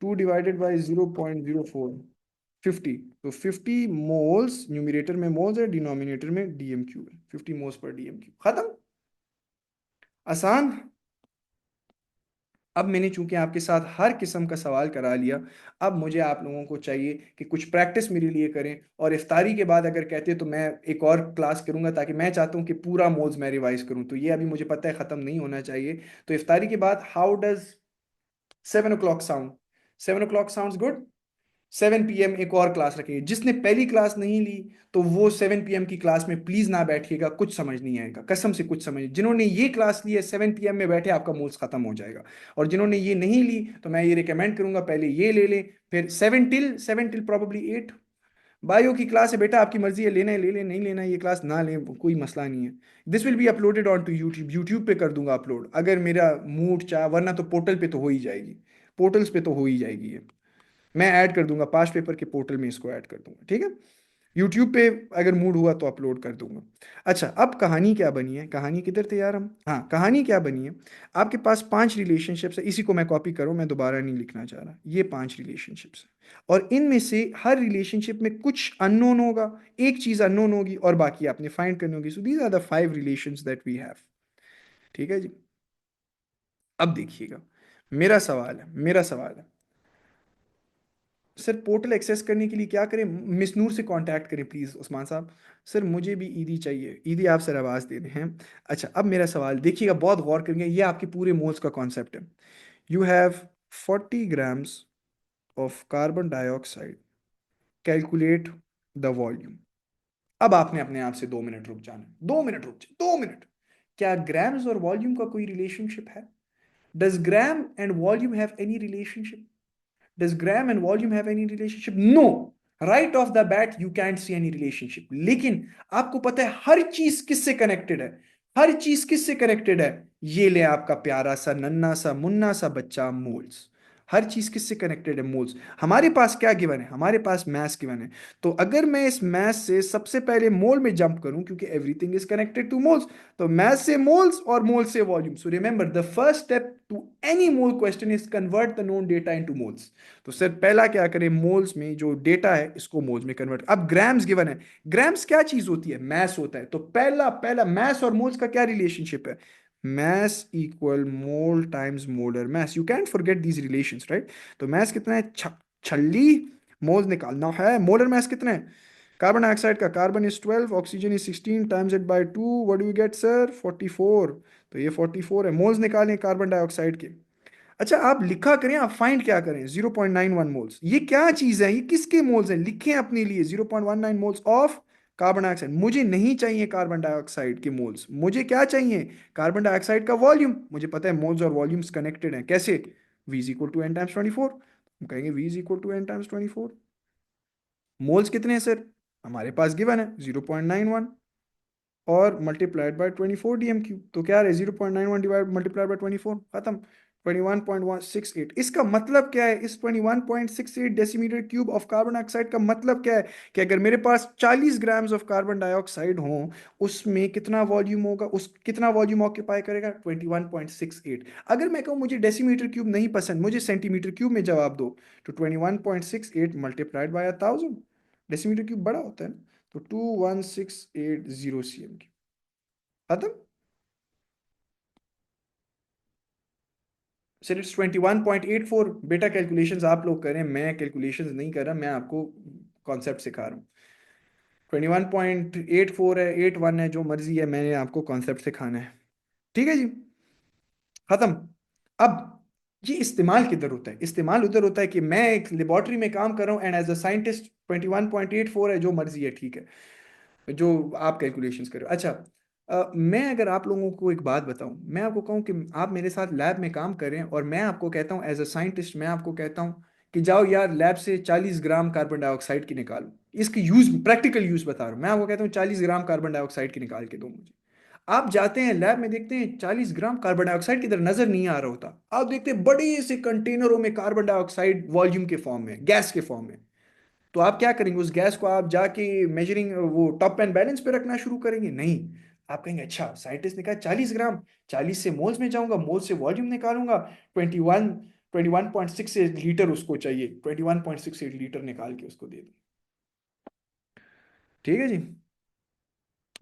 2 डिवाइडेड बाय 0.04, 50। तो 50 मोल्स, न्यूमिरेटर में मोल्स है, डिनोमिनेटर में डीएम क्यूब है, 50 मोल्स पर डीएम क्यूब, खत्म। आसान। अब मैंने चूंकि आपके साथ हर किस्म का सवाल करा लिया, अब मुझे आप लोगों को चाहिए कि कुछ प्रैक्टिस मेरे लिए करें, और इफ्तारी के बाद अगर कहते तो मैं एक और क्लास करूंगा, ताकि मैं चाहता हूं कि पूरा मोल्स मैं रिवाइज करूं, तो ये अभी मुझे पता है खत्म नहीं होना चाहिए। तो इफ्तारी के बाद how does 7 o'clock sound? 7 o'clock sound good. 7 PM एक और क्लास रखेंगे। जिसने पहली क्लास नहीं ली तो वो 7 PM की क्लास में प्लीज ना बैठिएगा, कुछ समझ नहीं आएगा, कसम से कुछ समझ। जिन्होंने ये क्लास ली है 7 PM में बैठे, आपका मोल्स खत्म हो जाएगा। और जिन्होंने ये नहीं ली तो मैं ये रिकमेंड करूंगा पहले ये ले लें, फिर 7 till प्रॉब्ली 8। बायो की क्लास है बेटा, आपकी मर्जी है, लेना है ले लें, नहीं लेना है ये क्लास ना लें, कोई मसला नहीं है। This will be uploaded on to YouTube, YouTube पे कर दूंगा अपलोड अगर मेरा मूड चाह, वरना तो पोर्टल पे तो हो ही जाएगी, पोर्टल्स पे तो हो ही जाएगी ये। मैं ऐड कर दूंगा, पांच पेपर के पोर्टल में इसको ऐड कर दूंगा, ठीक है। यूट्यूब पे अगर मूड हुआ तो अपलोड कर दूंगा। अच्छा, अब कहानी क्या बनी है, कहानी किधर थे यार हम, हाँ कहानी क्या बनी है। आपके पास 5 रिलेशनशिप्स है, इसी को मैं कॉपी करूँ, मैं दोबारा नहीं लिखना चाह रहा, ये 5 रिलेशनशिप्स हैं, और इनमें से हर रिलेशनशिप में कुछ अननोन होगा, एक चीज अननोन होगी और बाकी आपने फाइंड करनी होगी। So these are the 5 relations that we have. ठीक है जी। अब देखिएगा, मेरा सवाल है, सर पोर्टल एक्सेस करने के लिए क्या करें? मिस नूर से कांटेक्ट करें प्लीज़ उस्मान साहब। सर मुझे भी ईदी चाहिए, ईदी आप सर आवाज़ दे रहे हैं। अच्छा, अब मेरा सवाल देखिएगा, बहुत गौर करेंगे, ये आपके पूरे मोल्स का कॉन्सेप्ट है। You have 40 grams of carbon dioxide, calculate the volume. अब आपने अपने आप से 2 मिनट रुक जाना, 2 मिनट रुक जाए, 2 मिनट। क्या ग्राम्स और वॉल्यूम का कोई रिलेशनशिप है? Does gram and volume have any relationship? Does gram and volume have any relationship? No. Right off the bat, you can't see any relationship. लेकिन आपको पता है हर चीज किससे कनेक्टेड है? हर चीज किससे कनेक्टेड है? ये ले आपका प्यारा सा नन्ना सा मुन्ना सा बच्चा, मोल्स। हर चीज किससे कनेक्टेड है? मोल्स। हमारे पास क्या गिवन है? हमारे पास मैस गिवन है। तो अगर मैं इस मैस से सबसे पहले मोल में जंप करूं, क्योंकि everything is connected to moles, तो मैस से मोल्स और मोल्स से volume. So remember the first step to any mole question is convert the known data into moles. तो सर पहला क्या करें, मोल्स में जो डेटा है इसको मोल्स में कन्वर्ट। अब ग्राम्स गिवन है, ग्राम्स क्या चीज होती है? मैस होता है। तो पहला पहला मैस और मोल्स का क्या रिलेशनशिप है? Mass equal mole times molar mass. You can't forget these relations, right. तो मैस कितना है, छल्ली, मोल्स निकालना है। मोलर मैस कितना है? कार्बन डाइऑक्साइड का, carbon is 12, oxygen is 16, times it by 2, what do you get sir, 44। तो ये 44 है। मोल्स निकालें कार्बन डाइऑक्साइड के। अच्छा, आप लिखा करें, आप फाइंड क्या करें, 0.91 मोल्स। ये क्या चीज है, ये किसके मोल्स हैं, लिखें अपने लिए, 0.19 मोल्स ऑफ कार्बन डाइऑक्साइड। मुझे नहीं चाहिए कार्बन डाइऑक्साइड के मोल्स, मुझे क्या चाहिए, कार्बन डाइऑक्साइड का वॉल्यूम। मुझे पता है मोल्स और वॉल्यूम्स कनेक्टेड हैं, कैसे, v is equal to N times 24। हम कहेंगे v is equal to N times 24। Moles कितने हैं सर? हमारे पास गिवन है 0.91, और मल्टीप्लाइड बाय 24 डीएम क्यूब। तो क्या है, 0.91 डिवाइड मल्टीप्लाइड बाय 24, खत्म। 21.168। इसका मतलब क्या है, इस 21.68 decimetre cube of carbon dioxide का मतलब क्या है, कि अगर मेरे पास 40 ग्राम्स ऑफ कार्बन डाइऑक्साइड हो, उसमें कितना वॉल्यूम होगा, उस कितना वॉल्यूम ऑक्यूपाई करेगा, 21.68। अगर मैं कहूँ मुझे डेसीमीटर क्यूब नहीं पसंद, मुझे सेंटीमीटर क्यूब में जवाब दो, तो 21.68 मल्टीप्लाइड बाय 1000। डेसीमीटर क्यूब बड़ा होता है ना, तो 21680 सीएम की, खत्म। Sir it's 21.84। बेटा कैलकुलेशंस आप लोग करें, मैं कैलकुलेशंस नहीं कर रहा, मैं आपको कॉन्सेप्ट सिखा रहा हूँ। 21.84 है, 81 है, जो मर्जी है, मैंने आपको कॉन्सेप्ट सिखाना है। ठीक है जी, खत्म। अब ये इस्तेमाल किधर होता है? इस्तेमाल उधर होता है कि मैं एक लेबोरेटरी में काम कर रहा हूँ, एंड एज अ साइंटिस्ट 21.84 है, जो मर्जी है, ठीक है, जो आप कैलकुलेशंस करो। अच्छा, मैं अगर आप लोगों को एक बात बताऊं, मैं आपको कहूं कि आप मेरे साथ लैब में काम करें, और मैं आपको कहता हूं एज अ साइंटिस्ट, मैं आपको कहता हूं कि जाओ यार लैब से 40 ग्राम कार्बन डाइऑक्साइड की निकालो, इसकी यूज, प्रैक्टिकल यूज बता रहा हूँ मैं आपको। कहता हूँ 40 ग्राम कार्बन डाइऑक्साइड की निकाल के दो मुझे। आप जाते हैं लैब में, देखते हैं 40 ग्राम कार्बन डाइऑक्साइड किधर, नजर नहीं आ रहा होता। आप देखते हैं बड़े से कंटेनरों में कार्बन डाइऑक्साइड वॉल्यूम के फॉर्म में, गैस के फॉर्म में। तो आप क्या करेंगे, उस गैस को आप जाके मेजरिंग वो टॉप एंड बैलेंस पे रखना शुरू करेंगे? नहीं। आप कहेंगे अच्छा साइंटिस्ट ने कहा 40 ग्राम, 40 से मोल्स में जाऊंगा, मोल्स से वॉल्यूम निकालूंगा, 21.68 लीटर उसको चाहिए, 21.68 लीटर निकाल के उसको दे दूं। ठीक है जी,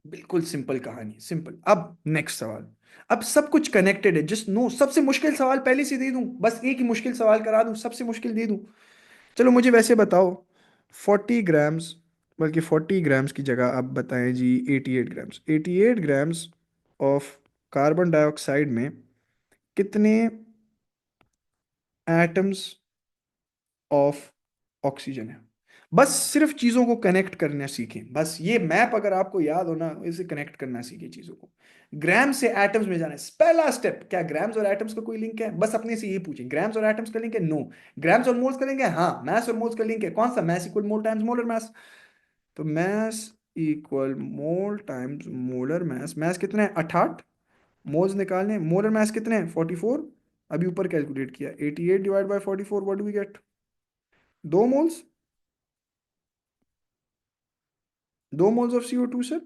बिल्कुल सिंपल कहानी, सिंपल। अब नेक्स्ट सवाल। अब सब कुछ कनेक्टेड है, जस्ट नो। सबसे मुश्किल सवाल पहले से दे दूं, बस एक ही मुश्किल सवाल करा दूं, सबसे मुश्किल दे दूं। चलो मुझे वैसे बताओ, 40 ग्राम्स, बल्कि 40 ग्राम्स की जगह आप बताएं जी 88 grams, 88 grams of carbon dioxide में कितने एटम्स ऑफ ऑक्सीजन है? बस सिर्फ चीजों को कनेक्ट करना सीखें, बस ये मैप अगर आपको याद हो ना, इसे कनेक्ट करना सीखें चीजों को। ग्राम से एटम्स में जाना है पहला स्टेप। क्या ग्राम्स और एटम्स का कोई लिंक है? बस अपने से ये पूछें, ग्राम्स और एटम्स का लिंक है? नो। ग्राम्स और मोल्स का लिंक है? हाँ। मास और मोल्स का लिंक है? कौन सा? मास इक्वल मोल टाइम्स मोलर मास। तो मास equal mole times molar mass. Mass कितना है? 68। मोल्स निकालने, मोलर मास कितने हैं? 44। अभी ऊपर कैलकुलेट किया, 88 divide by 44, what do we get? 2 moles. 2 moles of CO2 sir.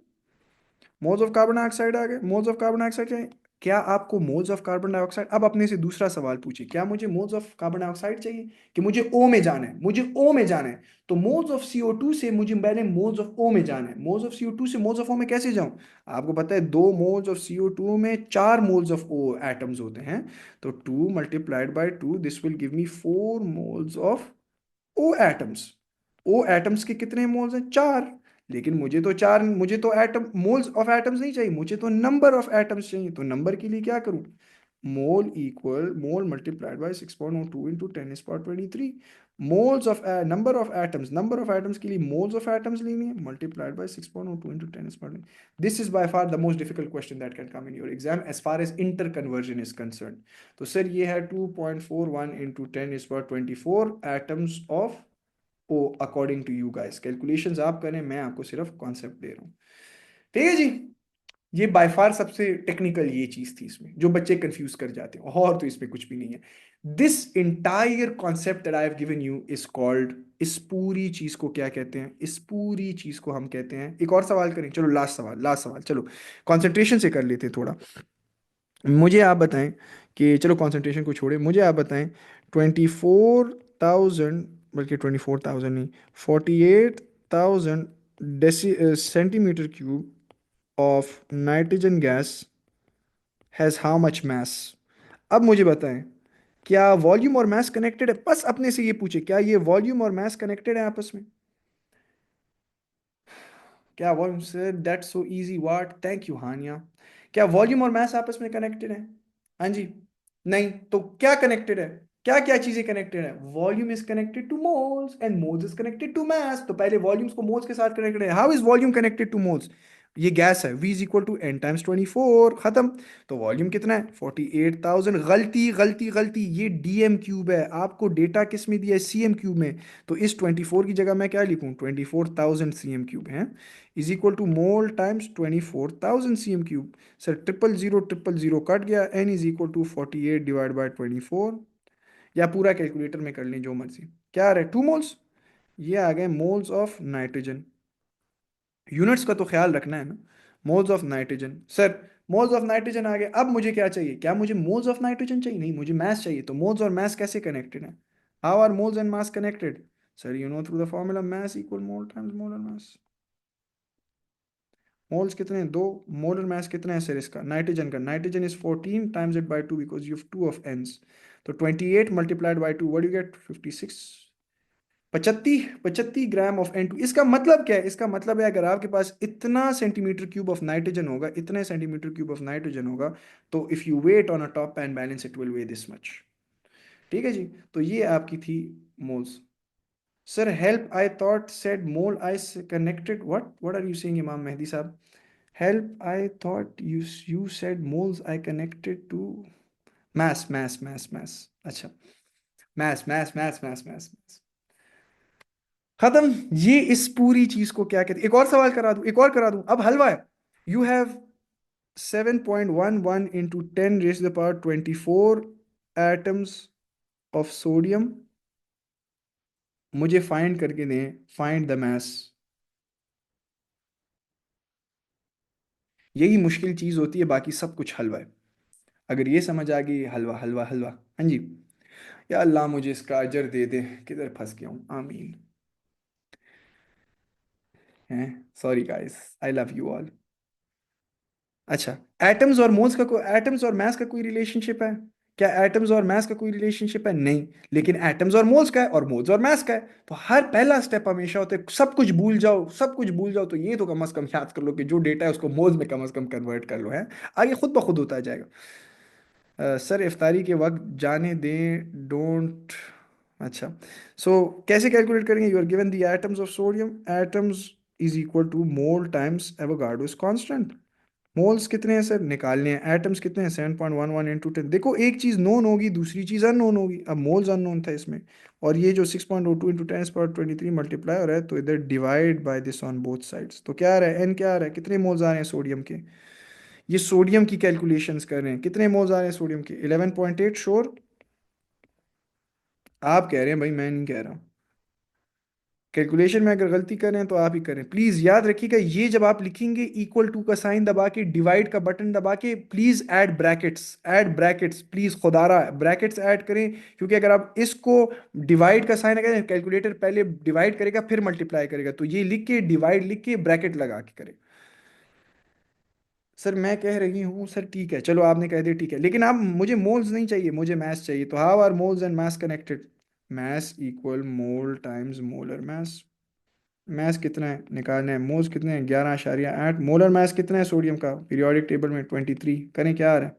Moles of carbon dioxide आ गए, मोल्स ऑफ कार्बन डाइऑक्साइड चाहिए। क्या आपको मोल्स ऑफ कार्बन डाइऑक्साइड, अब अपने से दूसरा सवाल पूछिए, क्या मुझे मोल्स ऑफ कार्बन डाइऑक्साइड चाहिए कि मुझे ओ में जाना है? मुझे ओ में जाना है। तो मोल्स ऑफ CO2 से मुझे पहले मोल्स ऑफ ओ में जाना है। मोल्स ऑफ CO2 से मोल्स ऑफ ओ में कैसे जाऊं? आपको पता है 2 मोल्स ऑफ CO2 में 4 मोल्स ऑफ ओ एटम्स होते हैं। तो 2 × 2, this will give me 4 moles of O atoms. ओ एटम्स के कितने मोल्स हैं? 4। लेकिन मुझे तो चार, मुझे तो एटम मोल्स ऑफ एटम्स नहीं चाहिए, मुझे तो नंबर ऑफ एटम्स चाहिए। तो नंबर के लिए क्या करूं? Mole equal mole multiplied by 6.02 into 10⁻23। Moles of number of atoms, number of atoms के लिए मोल्स ऑफ एटम्स लेनी है, multiplied by 6.02 into 10⁻23। This is by far the most difficult question that can come in your exam as far as inter conversion is concern. तो sir ये है 2.41 into 10⁻24 atoms of O according to you guys. Calculations आप करें, मैं आपको सिर्फ concept दे रहा हूँ। ठीक है जी। ये बाय फार सबसे टेक्निकल ये चीज थी इसमें, जो बच्चे कंफ्यूज कर जाते हैं, और तो इसमें कुछ भी नहीं है। This entire concept that I have given you is called, इस पूरी चीज को क्या कहते हैं? इस पूरी चीज को हम कहते हैं, एक और सवाल करें, चलो लास्ट सवाल, लास्ट सवाल, चलो कंसंट्रेशन से कर लेते हैं थोड़ा। मुझे आप बताएं कि, चलो कंसंट्रेशन को छोड़े, मुझे आप बताएं 24,000, बल्कि 24,000 नहीं, 48,000 centimetre cube of nitrogen gas has how much mass? अब मुझे बताएं, क्या वॉल्यूम और मास कनेक्टेड है? बस अपने से ये पूछे, क्या ये वॉल्यूम और मास कनेक्टेड है आपस में? क्या वॉल्यूम से, that's so easy, what, thank you Hania. क्या वॉल्यूम और मास आपस में कनेक्टेड है? हाँ जी। नहीं तो क्या कनेक्टेड है? क्या क्या चीजें कनेक्टेड है? Volume is connected to moles and moles is connected to mass. तो पहले वॉल्यूम्स को मोल्स के साथ कनेक्टेड है। How is volume connected to moles? ये गैस है, V is equal to N × 24, खत्म। तो वॉल्यूम कितना है? 48,000। गलती गलती गलती, ये DM क्यूब है, आपको डेटा किस में दिया है? CM क्यूब में। तो इस 24 की जगह मैं क्या लिखूं? 24,000 CM क्यूब है, is equal to mole times 24,000 CM cube. Sir triple zero triple zero cut गया, N is equal to 48 divide by 24, या पूरा कैलकुलेटर में कर लें जो मर्जी। क्या आ रहा है? 2 मोल्स। ये आ गए मोल्स ऑफ नाइट्रोजन। यूनिट्स का तो ख्याल रखना है ना। Moles of nitrogen sir, moles of nitrogen आ गए। अब मुझे क्या चाहिए? क्या मुझे मोल्स ऑफ नाइट्रोजन चाहिए? नहीं, मुझे मास चाहिए। तो मोल्स और मास कैसे कनेक्टेड है? How are moles and mass connected? Sir you know through the formula mass equal mole times molar mass. Moles कितने हैं? 2। मोलर मास कितना है सर इसका, नाइट्रोजन का? Nitrogen is 14 times it by 2 because you have 2 of Ns. तो 28 multiplied by 2, what you get? 56। 75 75 gram of N2। इसका मतलब क्या है? इसका मतलब है अगर आपके पास इतना सेंटीमीटर क्यूब ऑफ नाइट्रोजन होगा, इतने सेंटीमीटर क्यूब ऑफ नाइट्रोजन होगा, तो if you weight on a top end balance it will weigh this much. ठीक है जी। तो ये आपकी थी moles. Sir help, I thought said mole I connected, what are you saying Imam Mehdi साहब? Help, I thought you said moles I connected to mass. अच्छा, mass. खत्म। ये इस पूरी चीज को क्या कहते, एक और सवाल करा दूं, एक और करा दूं, अब हलवा है। You have 7.11 into 10 raised to the power 24 atoms of sodium. मुझे फाइंड करके दें, फाइंड द मास। यही मुश्किल चीज होती है, बाकी सब कुछ हलवा है। अगर ये समझ आ गई, हलवा हलवा हलवा। हाँ जी। या अल्लाह मुझे इसका अजर दे दे, किधर फंस गया हूँ, आमीन। हैं, sorry guys, I love you all. अच्छा, एटम्स और मोल्स का कोई, एटम्स और मास का कोई रिलेशनशिप है? क्या एटम्स और मास का कोई रिलेशनशिप है? नहीं। लेकिन एटम्स और मोल्स का है, और मोल्स और मास का है। तो हर पहला स्टेप हमेशा होता है सब कुछ भूल जाओ, सब कुछ भूल जाओ, तो ये तो कम से कम याद कर लो कि जो डेटा है उसको मोल्स में कम से कम कन्वर्ट कर लो, है। आगे खुद ब खुद होता जाएगा। सर इफ्तारी के वक्त जाने दें, डोंट। अच्छा, सो कैसे कैलकुलेट करेंगे? You are given the atoms of sodium, atoms is equal to mole times Avogadro's constant. Moles कितने हैं सर, निकालने हैं। एटम्स कितने हैं, 7.11 इंटू 10। देखो, एक चीज़ नोन होगी, दूसरी चीज़ अननोन होगी। अब मोल्स अननोन था इसमें, और ये जो 6.02 इंटू 10 23 मल्टीप्लाई हो रहा है, तो इधर divide by this on both sides. तो क्या आ रहा है, एन क्या आ रहा है, कितने मोल्स आ रहे हैं सोडियम के? ये सोडियम की कैलकुलेशंस कर रहे हैं, कितने मोल्स आ रहे हैं सोडियम के? 11.8 श्योर? आप कह रहे हैं भाई, मैं नहीं कह रहा। कैलकुलेशन में अगर गलती करें तो आप ही करें, प्लीज याद रखिएगा। ये जब आप लिखेंगे, इक्वल टू का साइन दबा के, डिवाइड का बटन दबा के, please add brackets, add brackets please, खुदारा ब्रैकेट्स ऐड करें। क्योंकि अगर आप इसको डिवाइड का साइन, अगर कैलकुलेटर पहले डिवाइड करेगा फिर मल्टीप्लाई करेगा, तो ये लिख के, डिवाइड लिख के, ब्रैकेट लगा के करें। सर मैं कह रही हूँ सर, ठीक है चलो, आपने कह दिया ठीक है, लेकिन आप, मुझे मोल्स नहीं चाहिए, मुझे मास चाहिए। तो how are moles and mass connected? Mass equal mole times molar mass. Mass कितना है निकालना है, मोल्स कितने हैं, 11.8। मोलर मास कितना है सोडियम का पीरियोडिक टेबल में, 23। करें, क्या आ रहा है?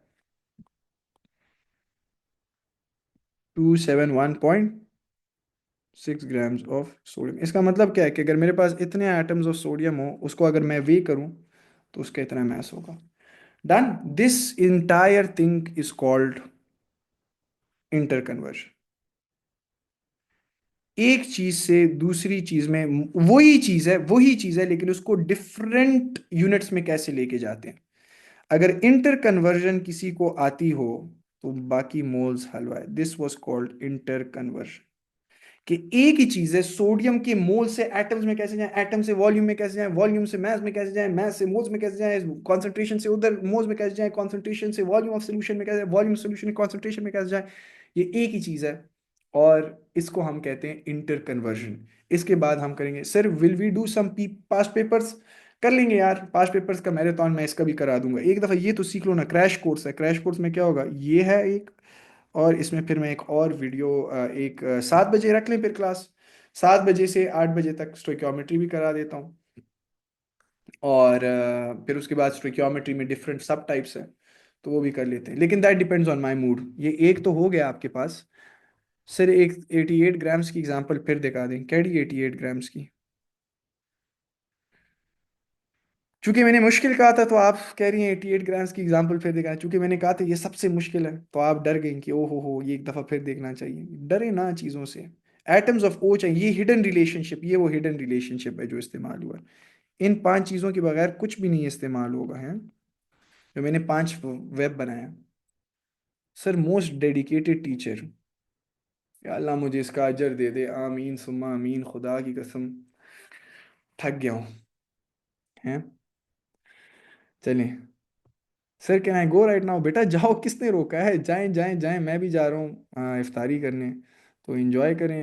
271.6 ग्राम्स ऑफ सोडियम। इसका मतलब क्या है कि अगर मेरे पास इतने एटम्स ऑफ सोडियम हो, उसको अगर मैं वे करूं, तो उसका इतना मास होगा। Done. This entire thing is called inter conversion. एक चीज से दूसरी चीज में, वही चीज है, लेकिन उसको डिफरेंट यूनिट्स में कैसे लेके जाते हैं। अगर इंटर कन्वर्जन किसी को आती हो, तो बाकी मोल्स हलवा है। This was called inter conversion. कि एक ही चीज है, सोडियम के मोल से एटम्स में कैसे जाए, एटम से वॉल्यूम में कैसे जाए, वॉल्यूम से मास में कैसे जाए, मास से मोल्स में कैसे जाए, कॉन्सेंट्रेशन से उधर मोल्स में कैसे जाए, कॉन्सेंट्रेशन से वॉल्यूम ऑफ सोल्यूशन में कैसे जाए, वॉल्यूम सोल्यूशन कॉन्सेंट्रेशन में कैसे जाए। ये एक ही चीज है, और इसको हम कहते हैं इंटर कन्वर्जन। इसके बाद हम करेंगे, sir will we do some past papers? कर लेंगे यार, पास्ट पेपर्स का मैराथन मैं इसका भी करा दूंगा एक दफा। ये तो सीख लो ना, क्रैश कोर्स है। क्रैश कोर्स में क्या होगा, ये है एक, और इसमें फिर मैं एक और वीडियो, एक 7 बजे रख लें फिर क्लास, 7 बजे से 8 बजे तक स्टोइक्योमेट्री भी करा देता हूँ। और फिर उसके बाद स्टोइक्योमेट्री में डिफरेंट सब टाइप्स हैं, तो वो भी कर लेते हैं। लेकिन that depends on my mood. ये एक तो हो गया आपके पास। सर एक 88 ग्राम्स की एग्जांपल फिर दिखा दें, कैडी 88 ग्राम्स की। चूंकि मैंने मुश्किल कहा था, तो आप कह रही हैं 88 ग्राम्स की एग्जांपल फिर दिखाएं। चूंकि मैंने कहा था ये सबसे मुश्किल है, तो आप डर गई कि ओ हो, ये एक दफ़ा फिर देखना चाहिए। डरे ना चीज़ों से। एटम्स ऑफ ओ चाहिए, ये हिडन रिलेशनशिप, ये वो हिडन रिलेशनशिप है जो इस्तेमाल हुआ है। इन 5 चीज़ों के बगैर कुछ भी नहीं इस्तेमाल होगा, है। जो मैंने 5 वेब बनाया। Sir most dedicated teacher. या अल्लाह मुझे इसका अजर दे दे, आमीन सुम्मा आमीन, खुदा की कसम थक गया हूँ, हैं। चलें। Sir can I go right now? बेटा जाओ, किसने रोका है, जाएं जाएं जाएं, मैं भी जा रहा हूँ इफ्तारी करने। तो एंजॉय करें।